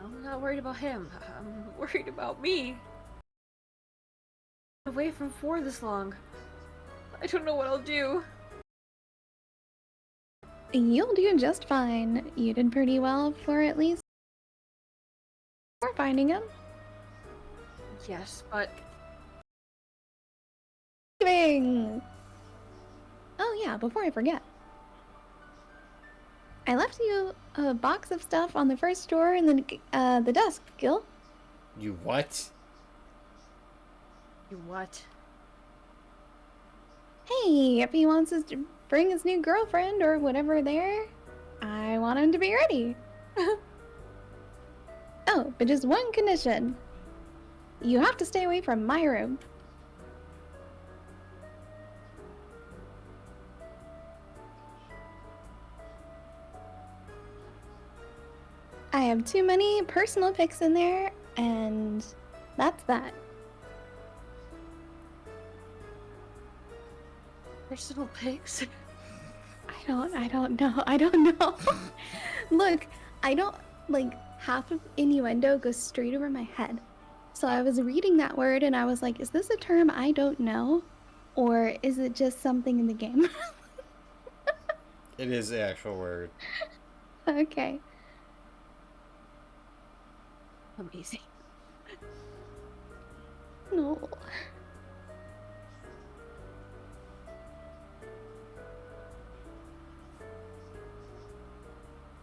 I'm not worried about him. I'm worried about me. Away from 4 this long. I don't know what I'll do. You'll do just fine. You did pretty well for at least for finding him. Yes, but Leaving. Oh yeah, before I forget. I left you a box of stuff on the first floor in the desk, Gil. You what? you what? Hey, if he wants us to bring his new girlfriend or whatever there, I want him to be ready. Oh, but just one condition. You have to stay away from my room. I have too many personal pics in there, and that's that. Personal pics? I don't know. Look, I don't, like, half of innuendo goes straight over my head. So I was reading that word and I was like, is this a term I don't know? Or is it just something in the game? It is the actual word. Okay. Amazing. No.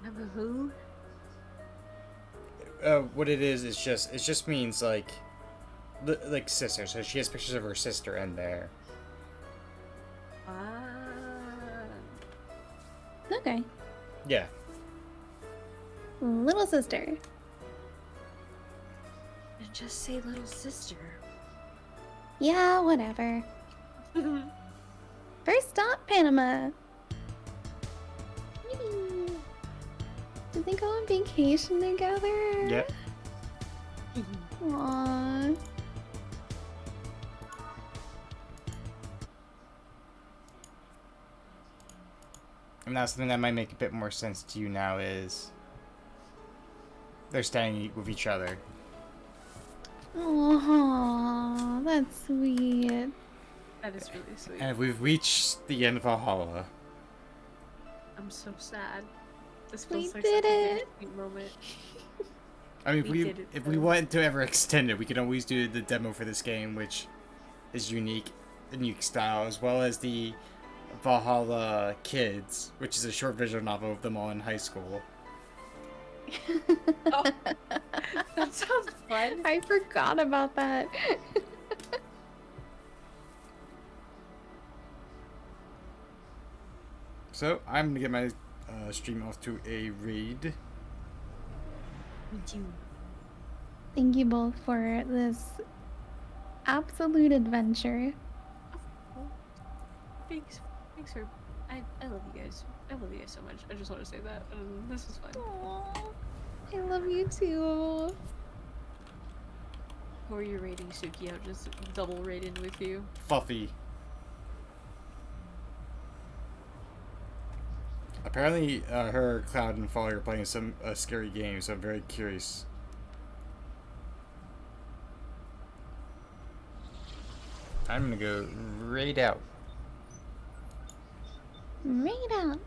Remember who? What it just means like sister. So she has pictures of her sister in there. Ah. Okay. Yeah. Little sister. And just say little sister. Yeah, whatever. First stop, Panama. Yippee. Did they go on vacation together? Yep. Aww. And that's something that might make a bit more sense to you now is they're staying with each other. Aww, that's sweet. That is really sweet. And we've reached the end of Valhalla. I'm so sad. This We feels like did such a it. bittersweet moment. I mean, We did it, if we though. want to ever extend it, we can always do the demo for this game, which is unique style, as well as the Valhalla Kids, which is a short visual novel of them all in high school. Oh, that sounds fun. I forgot about that. So I'm gonna get my stream off to a raid. Me too. Thank you both for this absolute adventure. Thanks for. I love you guys. I love you guys so much. I just want to say that. This is fun. Aww. I love you too. Who are you rating, Suki? I'll just double rating with you. Fluffy. Apparently, her, Cloud, and Folly are playing some scary game, so I'm very curious. I'm gonna go raid out. Right out.